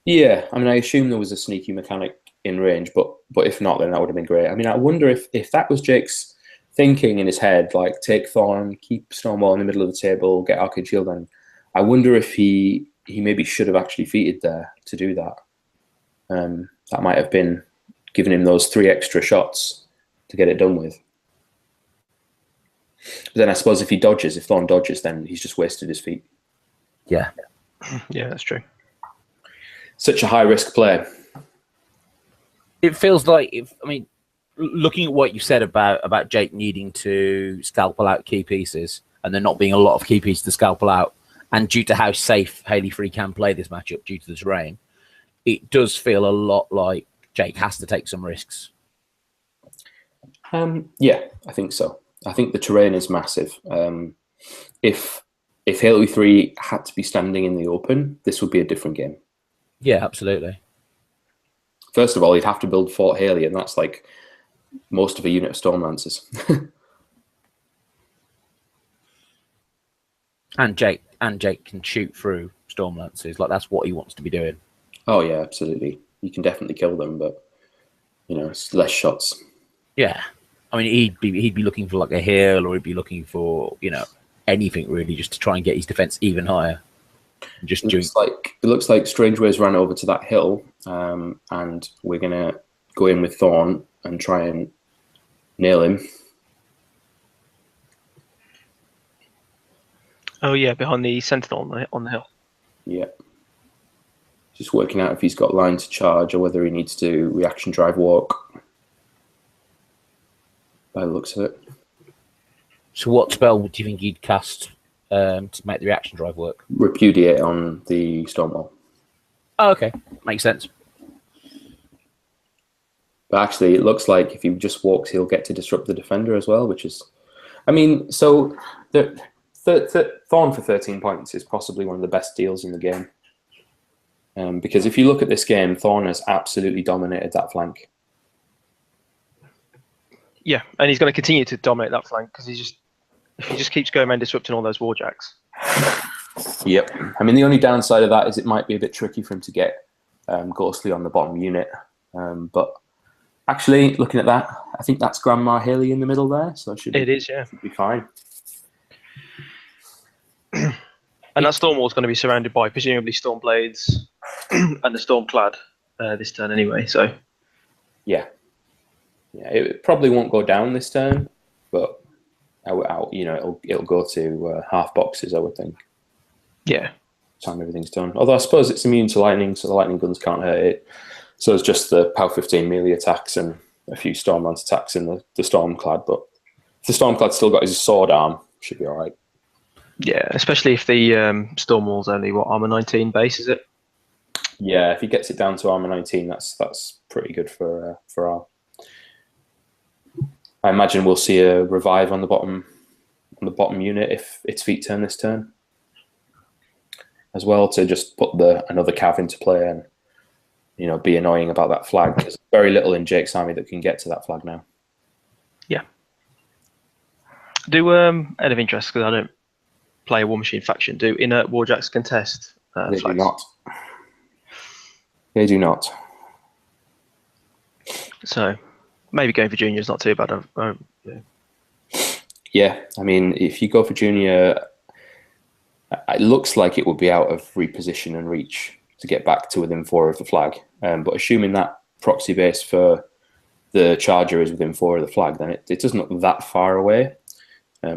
Speaker 4: Yeah, I mean, I assume there was a sneaky mechanic in range, but if not, then that would have been great. I mean, I wonder if that was Jake's thinking in his head, like take Thorn, keep Stormwall in the middle of the table, get Arcane Shield on. I wonder if he maybe should have actually feated there to do that. That might have been giving him those 3 extra shots to get it done with. But then I suppose if Thorn dodges, then he's just wasted his feet.
Speaker 2: Yeah, that's true.
Speaker 4: Such a high risk play.
Speaker 3: It feels like, looking at what you said about Jake needing to scalpel out key pieces, and there not being a lot of key pieces to scalpel out, and due to how safe Haley3 can play this matchup due to the terrain, it does feel a lot like Jake has to take some risks.
Speaker 4: Yeah, I think so. I think the terrain is massive. If Haley3 had to be standing in the open, this would be a different game.
Speaker 3: Yeah, absolutely.
Speaker 4: First of all, he'd have to build Fort Haley, and that's like most of a unit of Stormlancers.
Speaker 3: and Jake can shoot through Stormlancers. Like, that's what he wants to be doing.
Speaker 4: Oh yeah, absolutely. You can definitely kill them, but it's less shots.
Speaker 3: Yeah, I mean, he'd be looking for like a heal, or he'd be looking for anything really, just to try and get his defense even higher. It looks like Strangewayes ran over to that hill, and we're gonna go in with Thorn and try and nail him.
Speaker 2: Oh yeah, behind the Sentinel on the hill.
Speaker 4: Yeah. Just working out if he's got line to charge or whether he needs to reaction drive walk. By the looks of it.
Speaker 3: So what spell do you think he'd cast to make the reaction drive work?
Speaker 4: Repudiate on the Stormwall.
Speaker 3: Oh, okay. Makes sense.
Speaker 4: But actually, it looks like if he just walks, he'll get to disrupt the defender as well, which is... I mean, so Thorn for 13 points is possibly one of the best deals in the game. Because if you look at this game, Thorn has absolutely dominated that flank.
Speaker 2: Yeah, and he's going to continue to dominate that flank because he just keeps going around disrupting all those warjacks.
Speaker 4: Yep. I mean, the only downside of that is it might be a bit tricky for him to get Ghostly on the bottom unit. But actually, looking at that, I think that's Grandma Haley in the middle there, so it should be fine.
Speaker 2: And that Stormwall is going to be surrounded by presumably Stormblades and the Stormclad this turn anyway. So
Speaker 4: yeah, it probably won't go down this turn, but it'll go to half boxes, I would think.
Speaker 2: Yeah,
Speaker 4: time everything's done. Although I suppose it's immune to lightning, so the lightning guns can't hurt it. So it's just the POW 15 melee attacks and a few Stormlance attacks in the Stormclad. But if the Stormclad's still got his sword arm, should be all right.
Speaker 2: Yeah, especially if the Stormwall's only armor 19 base, is it?
Speaker 4: Yeah, if he gets it down to armor 19, that's pretty good for our. I imagine we'll see a revive on the bottom unit if its feet turn this turn, as well, to just put another cav into play and be annoying about that flag. There's very little in Jake's army that can get to that flag now.
Speaker 2: Yeah. Do out of interest, because I don't play a War Machine faction, do inert warjacks contest
Speaker 4: They
Speaker 2: flags?
Speaker 4: do not. They do not.
Speaker 2: So maybe going for junior is not too bad.
Speaker 4: Yeah, I mean, if you go for junior, it looks like it would be out of reposition and reach to get back to within 4 of the flag. But assuming that proxy base for the charger is within 4 of the flag, then it doesn't look that far away.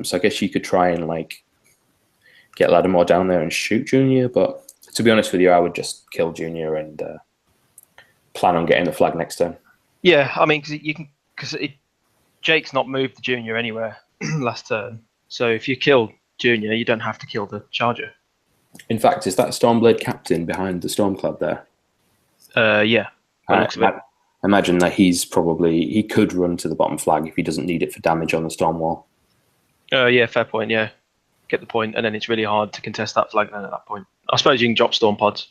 Speaker 4: So I guess you could try and get Lattimore down there and shoot junior. But to be honest with you, I would just kill junior and plan on getting the flag next turn.
Speaker 2: Yeah, I mean, because Jake's not moved the junior anywhere last turn. So if you kill Junior, you don't have to kill the Charger.
Speaker 4: In fact, is that Stormblade Captain behind the Stormclad there?
Speaker 2: Yeah. By the looks of it.
Speaker 4: Imagine that he could run to the bottom flag if he doesn't need it for damage on the Stormwall.
Speaker 2: Yeah, fair point, yeah. Get the point, and then it's really hard to contest that flag then at that point. I suppose you can drop Storm Pods.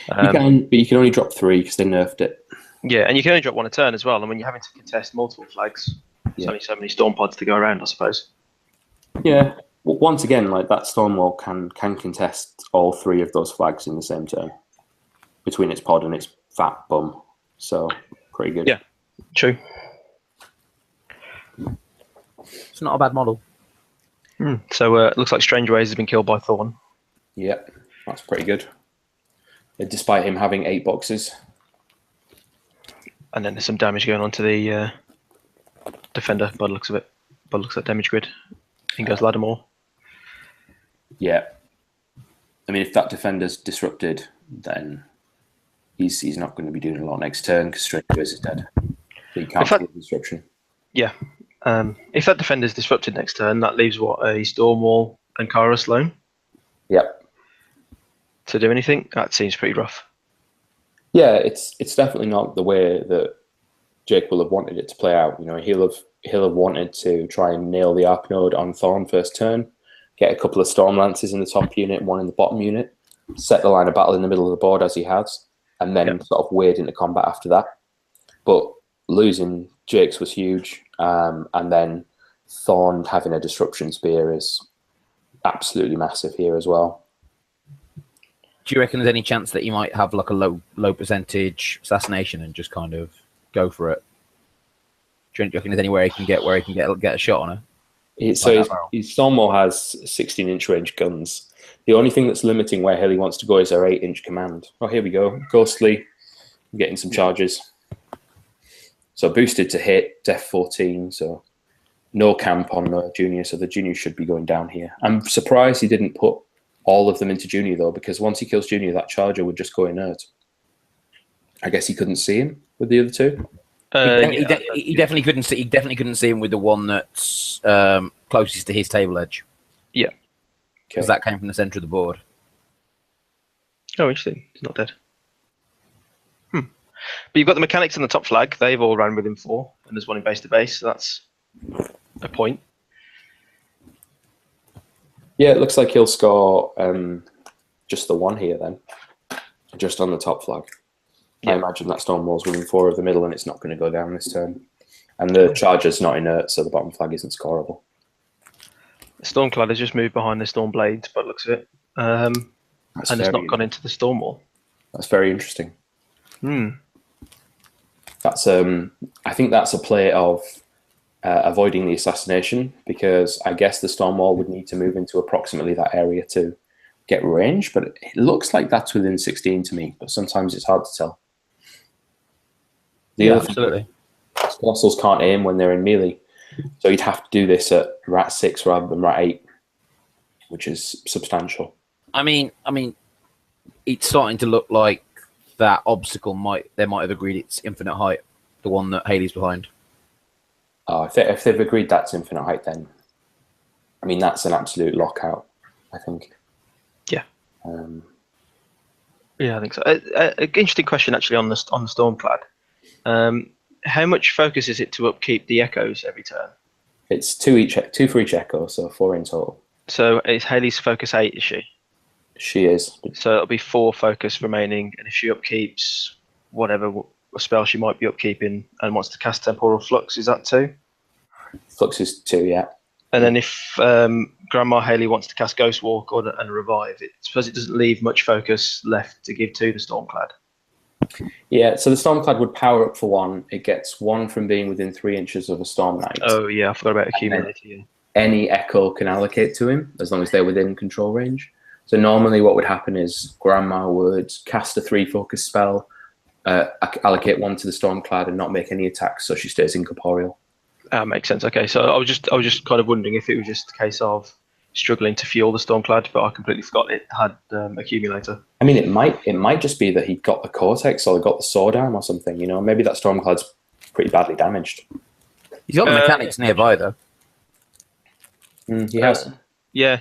Speaker 4: You can, but you can only drop 3 because they nerfed it.
Speaker 2: Yeah, and you can only drop 1 a turn as well, and when you're having to contest multiple flags, there's only so many Storm Pods to go around, I suppose.
Speaker 4: Yeah. Well, once again, like that Stormwall can contest all 3 of those flags in the same turn between its pod and its fat bum. So pretty good.
Speaker 2: Yeah, true.
Speaker 3: It's not a bad model.
Speaker 2: So it looks like Strangewayes has been killed by Thorn.
Speaker 4: Yeah, that's pretty good. Despite him having 8 boxes.
Speaker 2: And then there's some damage going on to the defender by the looks of it. By the looks of that damage grid. In goes Lattimore.
Speaker 4: Yeah. I mean, if that defender's disrupted, then he's not going to be doing a lot next turn because Strangewayes is dead. So you can't do disruption.
Speaker 2: Yeah. If that defender's disrupted next turn, that leaves what, a Stormwall and Kara Sloan?
Speaker 4: Yep.
Speaker 2: To do anything? That seems pretty rough.
Speaker 4: Yeah, it's definitely not the way that Jake will have wanted it to play out. You know, he'll have wanted to try and nail the arc node on Thorn first turn, get a couple of Storm Lances in the top unit, 1 in the bottom unit, set the line of battle in the middle of the board as he has, and then sort of wade into combat after that. But losing Jake's was huge, and then Thorn having a disruption spear is absolutely massive here as well.
Speaker 3: Do you reckon there's any chance that you might have like a low percentage assassination and just kind of go for it? Do you reckon there's anywhere he can get a shot on her?
Speaker 4: His Stormwall has 16-inch range guns. The only thing that's limiting where Haley wants to go is her 8-inch command. Oh, here we go. Ghostly, getting some charges. So boosted to hit, def 14, so no camp on the junior, so the junior should be going down here. I'm surprised he didn't put all of them into junior though, because once he kills junior, that charger would just go inert. I guess he couldn't see him with the other 2.
Speaker 3: He definitely couldn't see. He definitely couldn't see him with the one that's closest to his table edge.
Speaker 2: Yeah,
Speaker 3: because that came from the center of the board.
Speaker 2: Oh, interesting. He's not dead. But you've got the mechanics in the top flag. They've all ran within 4, and there's 1 in base to base. So that's a point.
Speaker 4: Yeah, it looks like he'll score just the 1 here then, just on the top flag. Yeah. I imagine that Stormwall's within 4 of the middle and it's not going to go down this turn. And the Charger's not inert, so the bottom flag isn't scoreable. The
Speaker 2: Stormclad has just moved behind the Stormblades, by the looks of it. And it's not gone into the Stormwall.
Speaker 4: That's very interesting. That's I think that's a play of avoiding the assassination, because I guess the Stormwall would need to move into approximately that area to get range, but it looks like that's within 16 to me, but sometimes it's hard to tell.
Speaker 3: Absolutely.
Speaker 4: Colossals can't aim when they're in melee, so you'd have to do this at Rat 6 rather than Rat 8, which is substantial.
Speaker 3: I mean, it's starting to look like that obstacle they might have agreed it's infinite height, the one that Haley's behind.
Speaker 4: Oh, if they've agreed that's infinite height, then I mean that's an absolute lockout, I think.
Speaker 2: Yeah. Yeah, I think so. An interesting question actually on the Stormclad. How much focus is it to upkeep the echoes every turn?
Speaker 4: It's 2 for each echo, so 4 in total.
Speaker 2: So is Haley's focus 8? Is she?
Speaker 4: She is.
Speaker 2: So it'll be 4 focus remaining, and if she upkeeps whatever spell she might be upkeeping and wants to cast Temporal Flux, is that 2?
Speaker 4: Flux is 2, yeah.
Speaker 2: And then if Grandma Haley wants to cast Ghost Walk and Revive, I suppose it doesn't leave much focus left to give to the Stormclad.
Speaker 4: Yeah, so the Stormclad would power up for 1. It gets 1 from being within 3 inches of a Storm Knight.
Speaker 2: Oh yeah, I forgot about Accumulator. Yeah.
Speaker 4: Any echo can allocate to him as long as they're within control range. So normally what would happen is Grandma would cast a 3 focus spell, allocate 1 to the Stormclad and not make any attacks, so she stays incorporeal. Makes sense.
Speaker 2: Okay, so I was just kind of wondering if it was just a case of struggling to fuel the Stormclad, but I completely forgot it had Accumulator.
Speaker 4: I mean, it might just be that he got the Cortex or he got the Sword Arm or something. You know, maybe that Stormclad's pretty badly damaged.
Speaker 3: He's got the mechanics nearby though.
Speaker 4: He has.
Speaker 2: Yeah.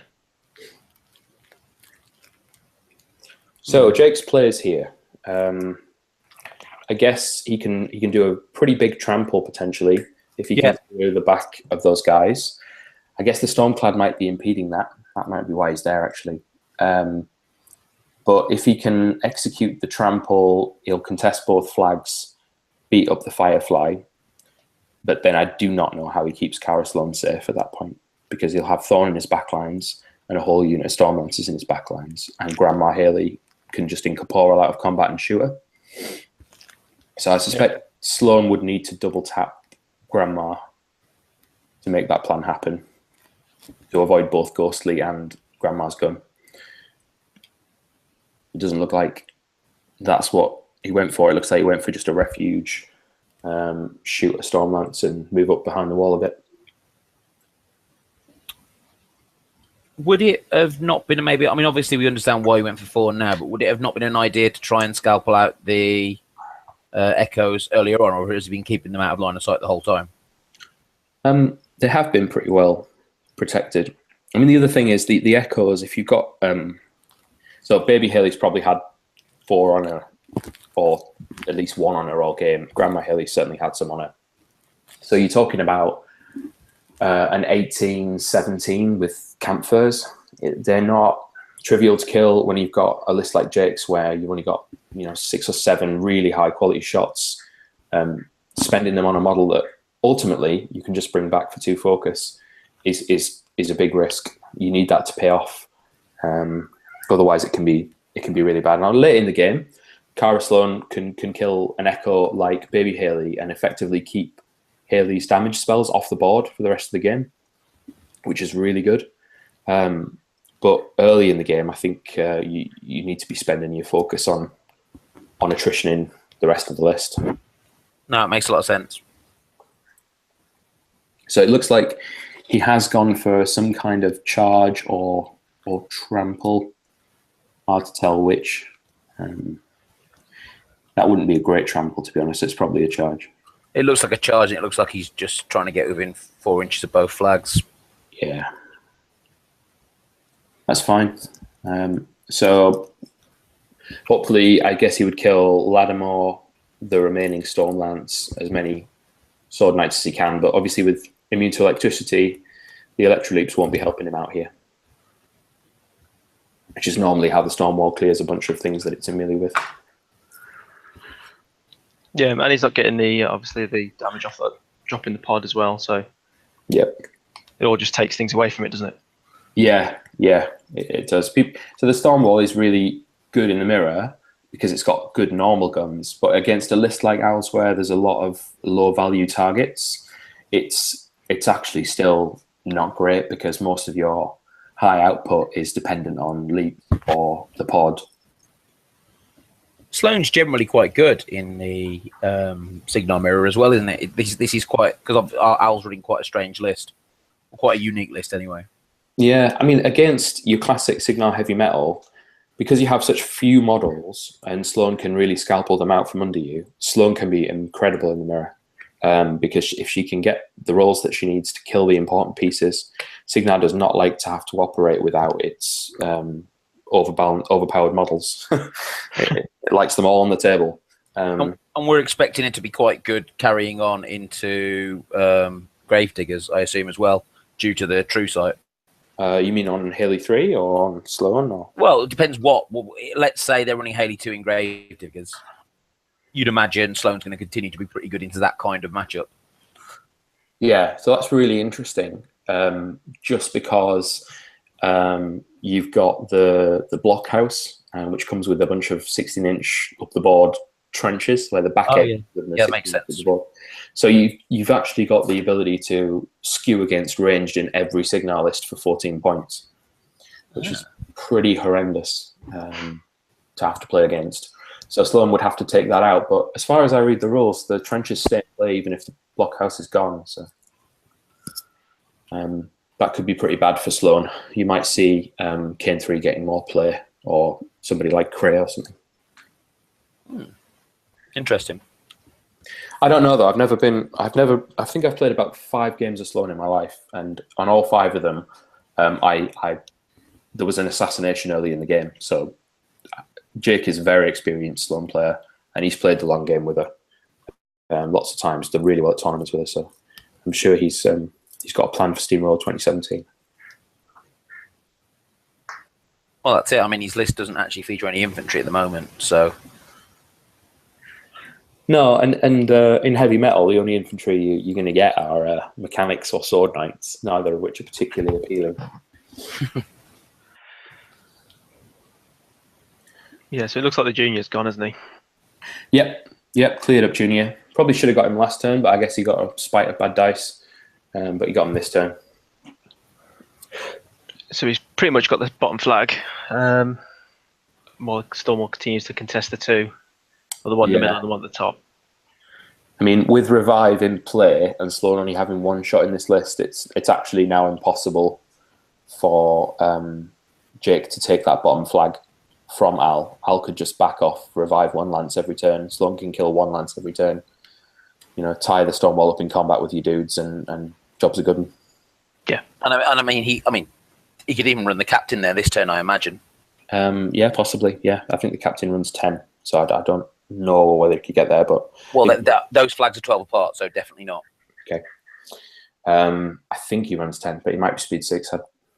Speaker 4: So Jake's plays here. I guess he can do a pretty big trample potentially if he gets through the back of those guys. I guess the Stormclad might be impeding that. That might be why he's there actually. But if he can execute the trample, he'll contest both flags, beat up the Firefly. But then I do not know how he keeps Cara Sloan safe at that point, because he'll have Thorn in his backlines and a whole unit of Stormlancers in his backlines, and Grandma Haley can just incorporeal out of combat and shoot her. So I suspect Sloan would need to double tap Grandma to make that plan happen, to avoid both Ghostly and Grandma's gun. It doesn't look like that's what he went for. It looks like he went for just a refuge, shoot a Stormlance and move up behind the wall a bit.
Speaker 3: Would it have not been maybe? I mean, obviously we understand why he went for 4 now, but would it have not been an idea to try and scalpel out the echoes earlier on, or has he been keeping them out of line of sight the whole time?
Speaker 4: They have been pretty well protected. I mean, the other thing is the echoes. If you've got so Baby Haley's probably had 4 on her, or at least 1 on her all game. Grandma Haley certainly had some on her. So you're talking about an 18-17 with Campfires. They're not trivial to kill when you've got a list like Jake's, where you've only got 6 or 7 really high quality shots. Spending them on a model that ultimately you can just bring back for 2 focus is a big risk. You need that to pay off. Otherwise, it can be really bad. Now, late in the game, Cara Sloan can kill an Echo like Baby Haley and effectively keep Haley's damage spells off the board for the rest of the game, which is really good. But early in the game, I think you need to be spending your focus on attritioning the rest of the list.
Speaker 3: No, it makes a lot of sense.
Speaker 4: So it looks like he has gone for some kind of charge or trample. Hard to tell which. That wouldn't be a great trample, to be honest. It's probably a charge.
Speaker 3: It looks like a charge, and it looks like he's just trying to get within 4 inches of both flags.
Speaker 4: Yeah. That's fine. So hopefully, I guess he would kill Lattimore, the remaining Stormlance, as many Sword Knights as he can. But obviously, with immune to electricity, the Electroleaps won't be helping him out here, which is normally how the Stormwall clears a bunch of things that it's in melee with.
Speaker 2: Yeah, and he's not getting the obviously the damage off that drop in the pod as well. So
Speaker 4: yep,
Speaker 2: it all just takes things away from it, doesn't it?
Speaker 4: Yeah, it does. So the Stormwall is really good in the mirror because it's got good normal guns, but against a list like ours where there's a lot of low value targets, it's actually still not great because most of your high output is dependent on leap or the pod.
Speaker 3: Sloan's generally quite good in the Cygnar mirror as well, isn't it? This is quite, because Al's running quite a strange list, quite a unique list anyway.
Speaker 4: Yeah, I mean, against your classic Cygnar heavy metal, because you have such few models and Sloan can really scalpel them out from under you, Sloan can be incredible in the mirror because if she can get the rolls that she needs to kill the important pieces, Cygnar does not like to have to operate without its overpowered models. it likes them all on the table.
Speaker 3: And we're expecting it to be quite good carrying on into Gravediggers, I assume, as well, due to the true sight.
Speaker 4: You mean on Haley3 or on Sloan? Or?
Speaker 3: Well, it depends what. Let's say they're running Haley2 in Gravediggers. You'd imagine Sloan's going to continue to be pretty good into that kind of matchup.
Speaker 4: Yeah, so that's really interesting. Just because you've got the blockhouse, which comes with a bunch of 16-inch up the board trenches where the back end.
Speaker 3: Yeah, that makes sense.
Speaker 4: So you've actually got the ability to skew against ranged in every Cygnar list for 14 points, which is pretty horrendous to have to play against. So Sloan would have to take that out. But as far as I read the rules, the trenches stay in play even if the blockhouse is gone. So that could be pretty bad for Sloan. You might see Kane 3 getting more play, or somebody like Cray or something.
Speaker 3: Interesting.
Speaker 4: I don't know though. I think I've played about 5 games of Sloan in my life, and on all 5 of them, there was an assassination early in the game. So Jake is a very experienced Sloan player, and he's played the long game with her lots of times. Done really well at tournaments with her, so I'm sure he's got a plan for Steamroller 2017.
Speaker 5: Well, that's it. I mean, his list doesn't actually feature any infantry at the moment, so.
Speaker 4: No, and in heavy metal, the only infantry you're going to get are mechanics or sword knights, neither of which are particularly appealing.
Speaker 2: Yeah, so it looks like the junior's gone, hasn't he?
Speaker 4: Yep, cleared up junior. Probably should have got him last turn, but I guess he got a spite of bad dice. But he got him this turn.
Speaker 2: So he's pretty much got the bottom flag. Stormwall continues to contest the 2. Or the one in the middle and the one at the top.
Speaker 4: I mean, with Revive in play and Sloan only having 1 shot in this list, it's actually now impossible for Jake to take that bottom flag from Al. Al could just back off, revive 1 lance every turn. Sloan can kill 1 lance every turn. You know, tie the Stormwall up in combat with your dudes, and job's a good one.
Speaker 5: Yeah, and I mean, he could even run the captain there this turn, I imagine.
Speaker 4: Yeah, possibly. Yeah, I think the captain runs 10, so I don't know whether he could get there, but
Speaker 5: those flags are 12 apart, so definitely not.
Speaker 4: Okay. I think he runs 10, but he might be speed 6.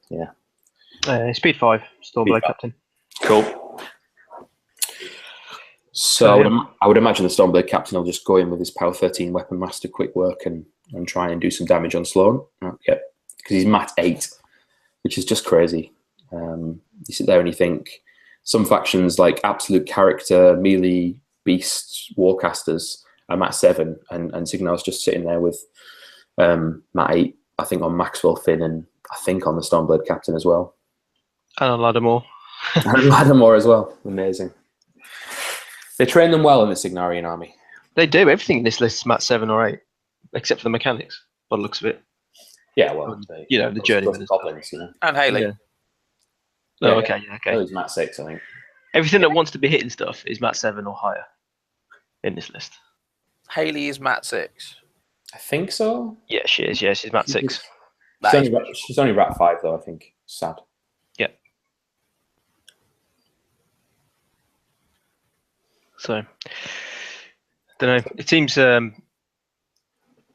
Speaker 4: Yeah.
Speaker 2: Speed 5, Stormblade captain.
Speaker 4: Cool. So I would imagine the Stormblade captain will just go in with his Power 13 Weapon Master quick work and try and do some damage on Sloan. Because he's mat 8, which is just crazy. You sit there and you think some factions like Absolute Character, Melee, Beast, Warcasters are mat 7, and Cygnar's just sitting there with mat 8, I think on Maxwell Finn, and I think on the Stormblade captain as well.
Speaker 2: And on Lattimore.
Speaker 4: And Lattimore as well. Amazing. They train them well in the Cygnarian army.
Speaker 2: They do. Everything in this list is mat 7 or 8, except for the mechanics, by the looks of it.
Speaker 4: Yeah, well,
Speaker 2: the Journeyman
Speaker 4: goblins,
Speaker 5: and Haley.
Speaker 2: Yeah. Oh, okay.
Speaker 4: Haley's mat 6, I think.
Speaker 2: Everything that wants to be hitting stuff is mat 7 or higher in this list.
Speaker 5: Haley is mat 6.
Speaker 4: I think so.
Speaker 2: Yeah, she is. Yeah, she's mat 6.
Speaker 4: She's only rat 5 though, I think. Sad.
Speaker 2: Yeah. So, don't know. It seems ahead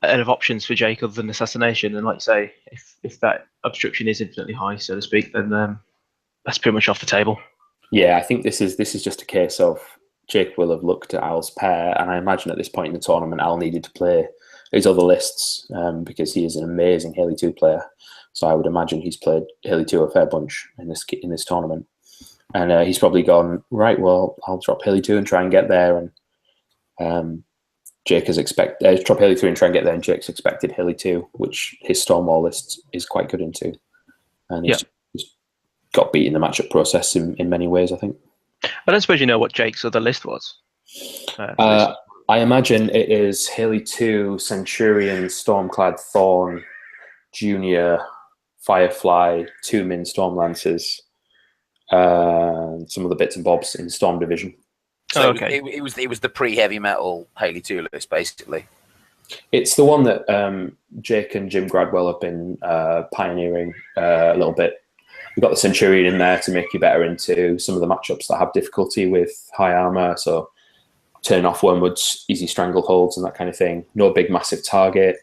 Speaker 2: of options for Jake other than assassination, and like you say, if that obstruction is infinitely high, so to speak, then that's pretty much off the table.
Speaker 4: Yeah, I think this is just a case of Jake will have looked at Al's pair, and I imagine at this point in the tournament, Al needed to play his other lists because he is an amazing Haley3 player. So I would imagine he's played Haley3 a fair bunch in this tournament, and he's probably gone right. Well, I'll drop Haley3 and try and get there, and Jake has drop Haley3 and try and get there, and Jake's expected Haley2, which his Stormwall list is quite good into, and he's got beat in the matchup process in many ways, I think.
Speaker 2: I don't suppose you know what Jake's other list was.
Speaker 4: I imagine it is Haley2, Centurion, Stormclad, Thorn, Junior, Firefly, 2 Min Stormlancers, some of the bits and bobs in Storm Division.
Speaker 5: So it was the pre-heavy metal Haley2 list, basically.
Speaker 4: It's the one that Jake and Jim Gradwell have been pioneering a little bit. You've got the Centurion in there to make you better into some of the matchups that have difficulty with high armor, so turn off Wormwood's easy strangleholds and that kind of thing. No big massive target.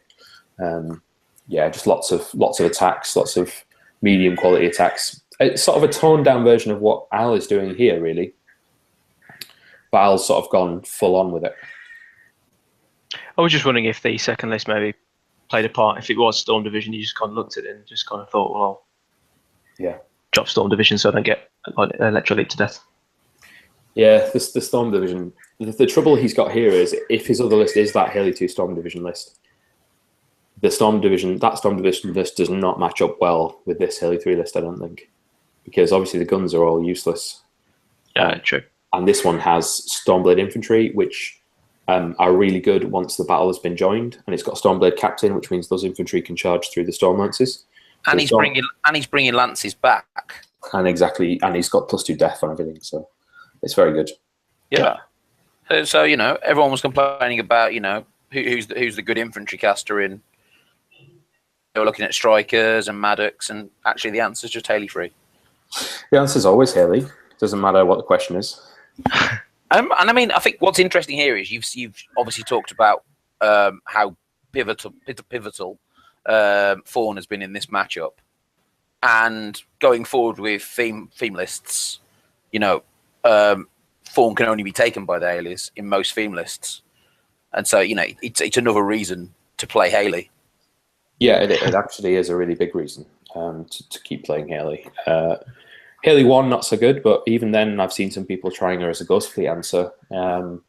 Speaker 4: Just lots of attacks, lots of medium quality attacks. It's sort of a toned down version of what Al is doing here, really. But Al's sort of gone full on with it.
Speaker 2: I was just wondering if the second list maybe played a part. If it was Storm Division, you just kind of looked at it and just kind of thought, well, I'll drop Storm Division so I don't get electrolyte to death.
Speaker 4: Yeah, the Storm Division. The trouble he's got here is if his other list is that Haley2 Storm Division list, that Storm Division list does not match up well with this Haley3 list, I don't think. Because obviously the guns are all useless.
Speaker 2: Yeah, true.
Speaker 4: And this one has Stormblade Infantry, which are really good once the battle has been joined. And it's got Stormblade Captain, which means those infantry can charge through the Storm Lances.
Speaker 5: And he's bringing lances back.
Speaker 4: And he's got +2 death on everything, so it's very good.
Speaker 5: Yeah. So everyone was complaining about who's the good infantry caster in. They were looking at strikers and Maddox, and actually the answer is just Haley3.
Speaker 4: The answer is always Haley. Doesn't matter what the question is.
Speaker 5: And I mean, I think what's interesting here is you've obviously talked about how pivotal Fawn has been in this matchup, and going forward with theme lists, Fawn can only be taken by the Haleys in most theme lists, and so it's another reason to play Haley.
Speaker 4: Yeah, it actually is a really big reason to keep playing Haley. Haley 1, not so good, but even then, I've seen some people trying her as a Ghost Fleet answer. And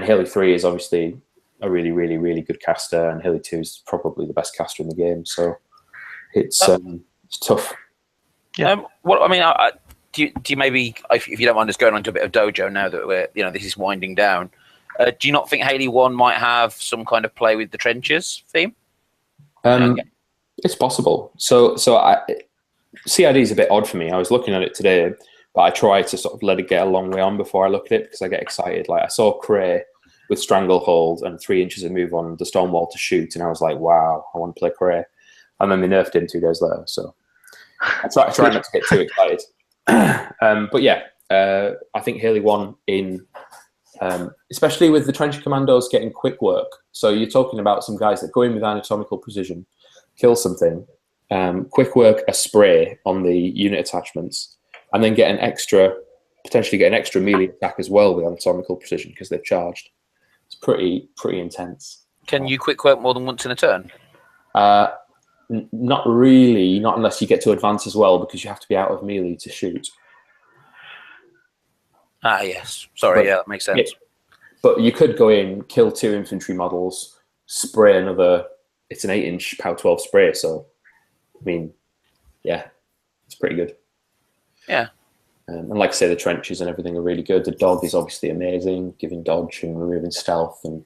Speaker 4: Haley 3 is obviously a really, really, really good caster, and Haley 2 is probably the best caster in the game. So it's tough.
Speaker 2: Yeah.
Speaker 5: Do you maybe, if you don't mind us going on to a bit of dojo now that we're this is winding down, do you not think Haley 1 might have some kind of play with the trenches theme?
Speaker 4: It's possible. So CID is a bit odd for me. I was looking at it today, but I try to sort of let it get a long way on before I look at it because I get excited. Like I saw Cray with Stranglehold and 3 inches of move on the Stormwall to shoot, and I was like, wow, I want to play Cray. And then they nerfed him 2 days later. So I try not to get too excited. But yeah, I think Haley 1 in, especially with the Trench Commandos getting quick work. So you're talking about some guys that go in with anatomical precision, kill something, quick work a spray on the unit attachments, and then potentially get an extra melee attack as well with anatomical precision because they've charged. It's pretty intense.
Speaker 5: Can you quick work more than once in a turn?
Speaker 4: Not really, not unless you get to advance as well, because you have to be out of melee to shoot.
Speaker 5: Ah, yes. Sorry, yeah, that makes sense.
Speaker 4: But you could go in, kill 2 infantry models, spray another. It's an 8-inch POW 12 spray, so I mean, yeah, it's pretty good.
Speaker 5: Yeah.
Speaker 4: And like I say, the trenches and everything are really good. The dog is obviously amazing, giving dodge and removing stealth.
Speaker 5: And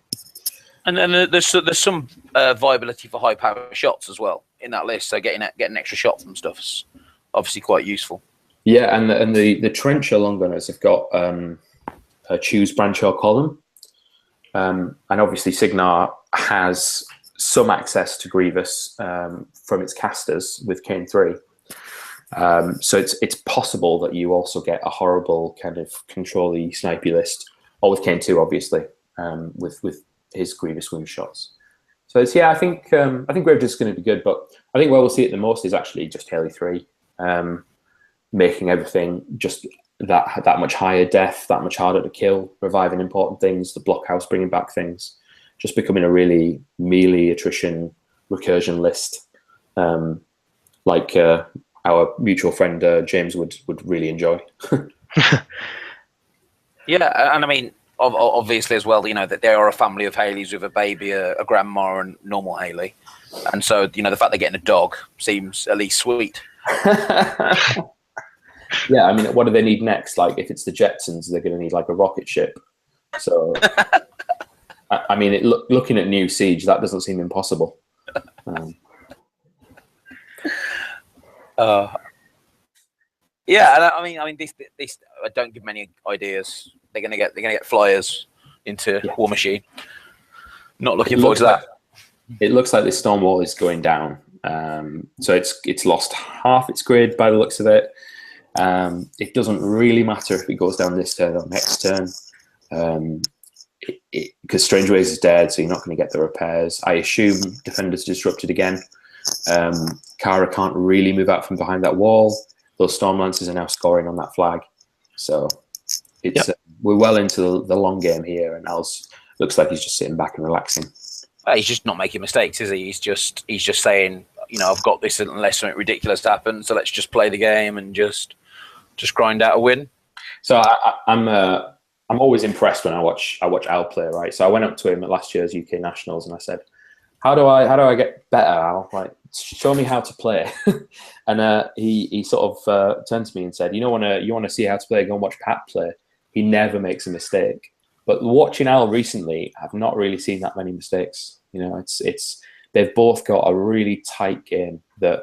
Speaker 5: then there's some viability for high power shots as well in that list. So getting extra shot from stuff is obviously quite useful.
Speaker 4: Yeah, and the trencher long gunners have got a choose branch or column. And obviously Cygnar has some access to Grievous from its casters with Kane 3. So it's possible that you also get a horrible kind of control-y snipey list, or with Kane 2 obviously, with his Grievous wound shots. So it's, I think Gravedigger's is going to be good, but I think where we'll see it the most is actually just Haley 3, making everything just that much higher death, that much harder to kill, reviving important things, the blockhouse bringing back things, just becoming a really melee attrition recursion list, like our mutual friend James would really enjoy.
Speaker 5: Yeah, and I mean, obviously as well, that there are a family of Haleys with a baby, a grandma, and normal Haley, and so the fact they're getting a dog seems at least sweet.
Speaker 4: Yeah, I mean, what do they need next? Like, if it's the Jetsons, they're going to need like a rocket ship. So. I mean, looking at New Siege, that doesn't seem impossible.
Speaker 5: Yeah, and I mean, this I don't give many ideas. They're gonna get flyers into War Machine. Not looking forward to that.
Speaker 4: It looks like this Stormwall is going down. So it's lost half its grid by the looks of it. It doesn't really matter if it goes down this turn or next turn. Because Strangewayes is dead, so you're not going to get the repairs. I assume Defenders disrupted again. Kara can't really move out from behind that wall. Those Stormlancers are now scoring on that flag. So it's we're well into the long game here, and Al's looks like he's just sitting back and relaxing.
Speaker 5: He's just not making mistakes, is he? He's just saying, I've got this unless something ridiculous happens, so let's just play the game and just grind out a win. So
Speaker 4: I'm always impressed when I watch Al play, right? So I went up to him at last year's UK Nationals and I said, how do I get better, Al? Like, show me how to play. And he sort of turned to me and said, you want to see how to play, go and watch Pat play. He never makes a mistake. But watching Al recently, I've not really seen that many mistakes. They've both got a really tight game that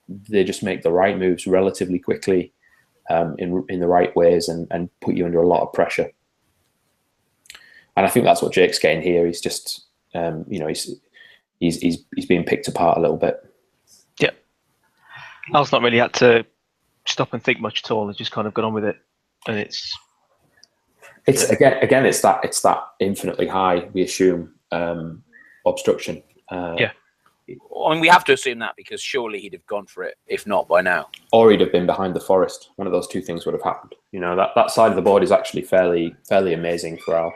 Speaker 4: they just make the right moves relatively quickly, in the right ways, and put you under a lot of pressure. I think that's what Jake's getting here. He's just, he's being picked apart a little bit.
Speaker 2: Yeah. Al's not really had to stop and think much at all. He's just kind of got on with it, and it's
Speaker 4: again it's that infinitely high, we assume, obstruction.
Speaker 2: Yeah.
Speaker 3: I mean, we have to assume that because surely he'd have gone for it, if not by now.
Speaker 4: Or he'd have been behind the forest. One of those two things would have happened. That side of the board is actually fairly amazing for Al.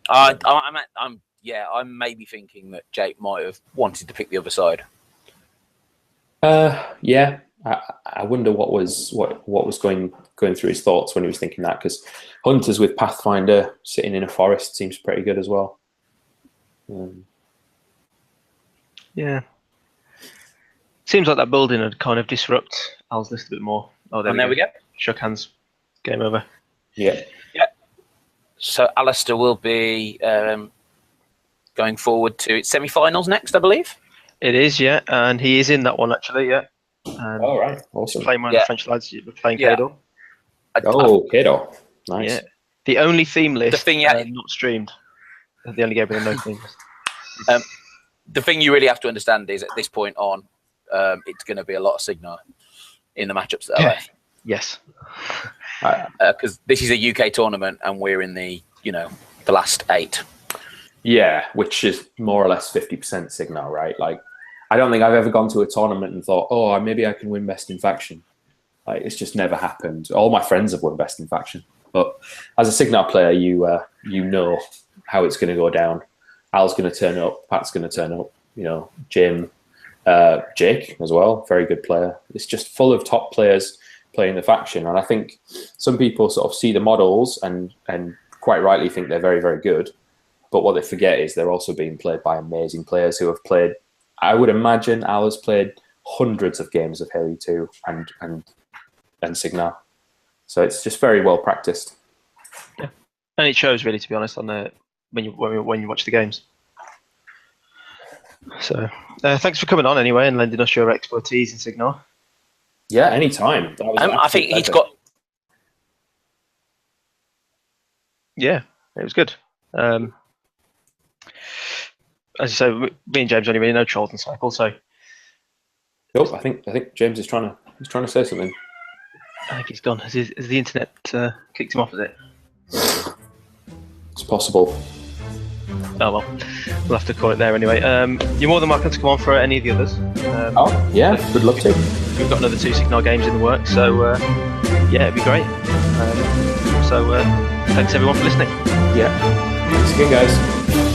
Speaker 3: I'm maybe thinking that Jake might have wanted to pick the other side.
Speaker 4: Yeah. I wonder what was going through his thoughts when he was thinking that, because Hunters with Pathfinder sitting in a forest seems pretty good as well.
Speaker 2: Yeah. Seems like that building would kind of disrupt Al's list a bit more. Oh, there we go. Shook hands. Game over.
Speaker 4: Yeah.
Speaker 3: Yeah. So Alistair will be going forward to its semi-finals next, I believe.
Speaker 2: It is, yeah, and he is in that one actually, yeah.
Speaker 4: All right, awesome.
Speaker 2: Playing one of the French lads, playing Cador.
Speaker 4: Cador. Nice.
Speaker 2: Yeah. The only theme list
Speaker 3: the thing,
Speaker 2: not streamed. The only game with no theme list.
Speaker 3: The thing you really have to understand is at this point on, it's going to be a lot of Cygnar in the matchups that are left.
Speaker 2: Yes.
Speaker 3: Because this is a UK tournament and we're in the last 8.
Speaker 4: Yeah, which is more or less 50% Cygnar, right? Like, I don't think I've ever gone to a tournament and thought, oh, maybe I can win Best in Faction. Like, it's just never happened. All my friends have won Best in Faction. But as a Cygnar player, you know how it's going to go down. Al's going to turn up. Pat's going to turn up. Jim, Jake as well, very good player. It's just full of top players playing the faction. And I think some people sort of see the models and quite rightly think they're very, very good. But what they forget is they're also being played by amazing players who have played. I would imagine Al has played hundreds of games of Haley3 and Cygnar. So it's just very well practiced.
Speaker 2: Yeah, and it shows really, to be honest, on the when you watch the games. So thanks for coming on anyway and lending us your expertise in Cygnar.
Speaker 4: Yeah, anytime.
Speaker 3: I think he's got.
Speaker 2: Yeah, it was good. As you say, me and James only really know Trolls and Cycle, so.
Speaker 4: Oh, I think James is trying to say something.
Speaker 2: I think he's gone. Has the internet kicked him off? Is it?
Speaker 4: It's possible.
Speaker 2: Oh well, we'll have to call it there anyway. You're more than welcome to come on for any of the others.
Speaker 4: Yeah, good luck to.
Speaker 2: We've got another 2 Cygnar games in the works, so yeah, it'd be great. So thanks everyone for listening.
Speaker 4: Yeah, thanks again, guys.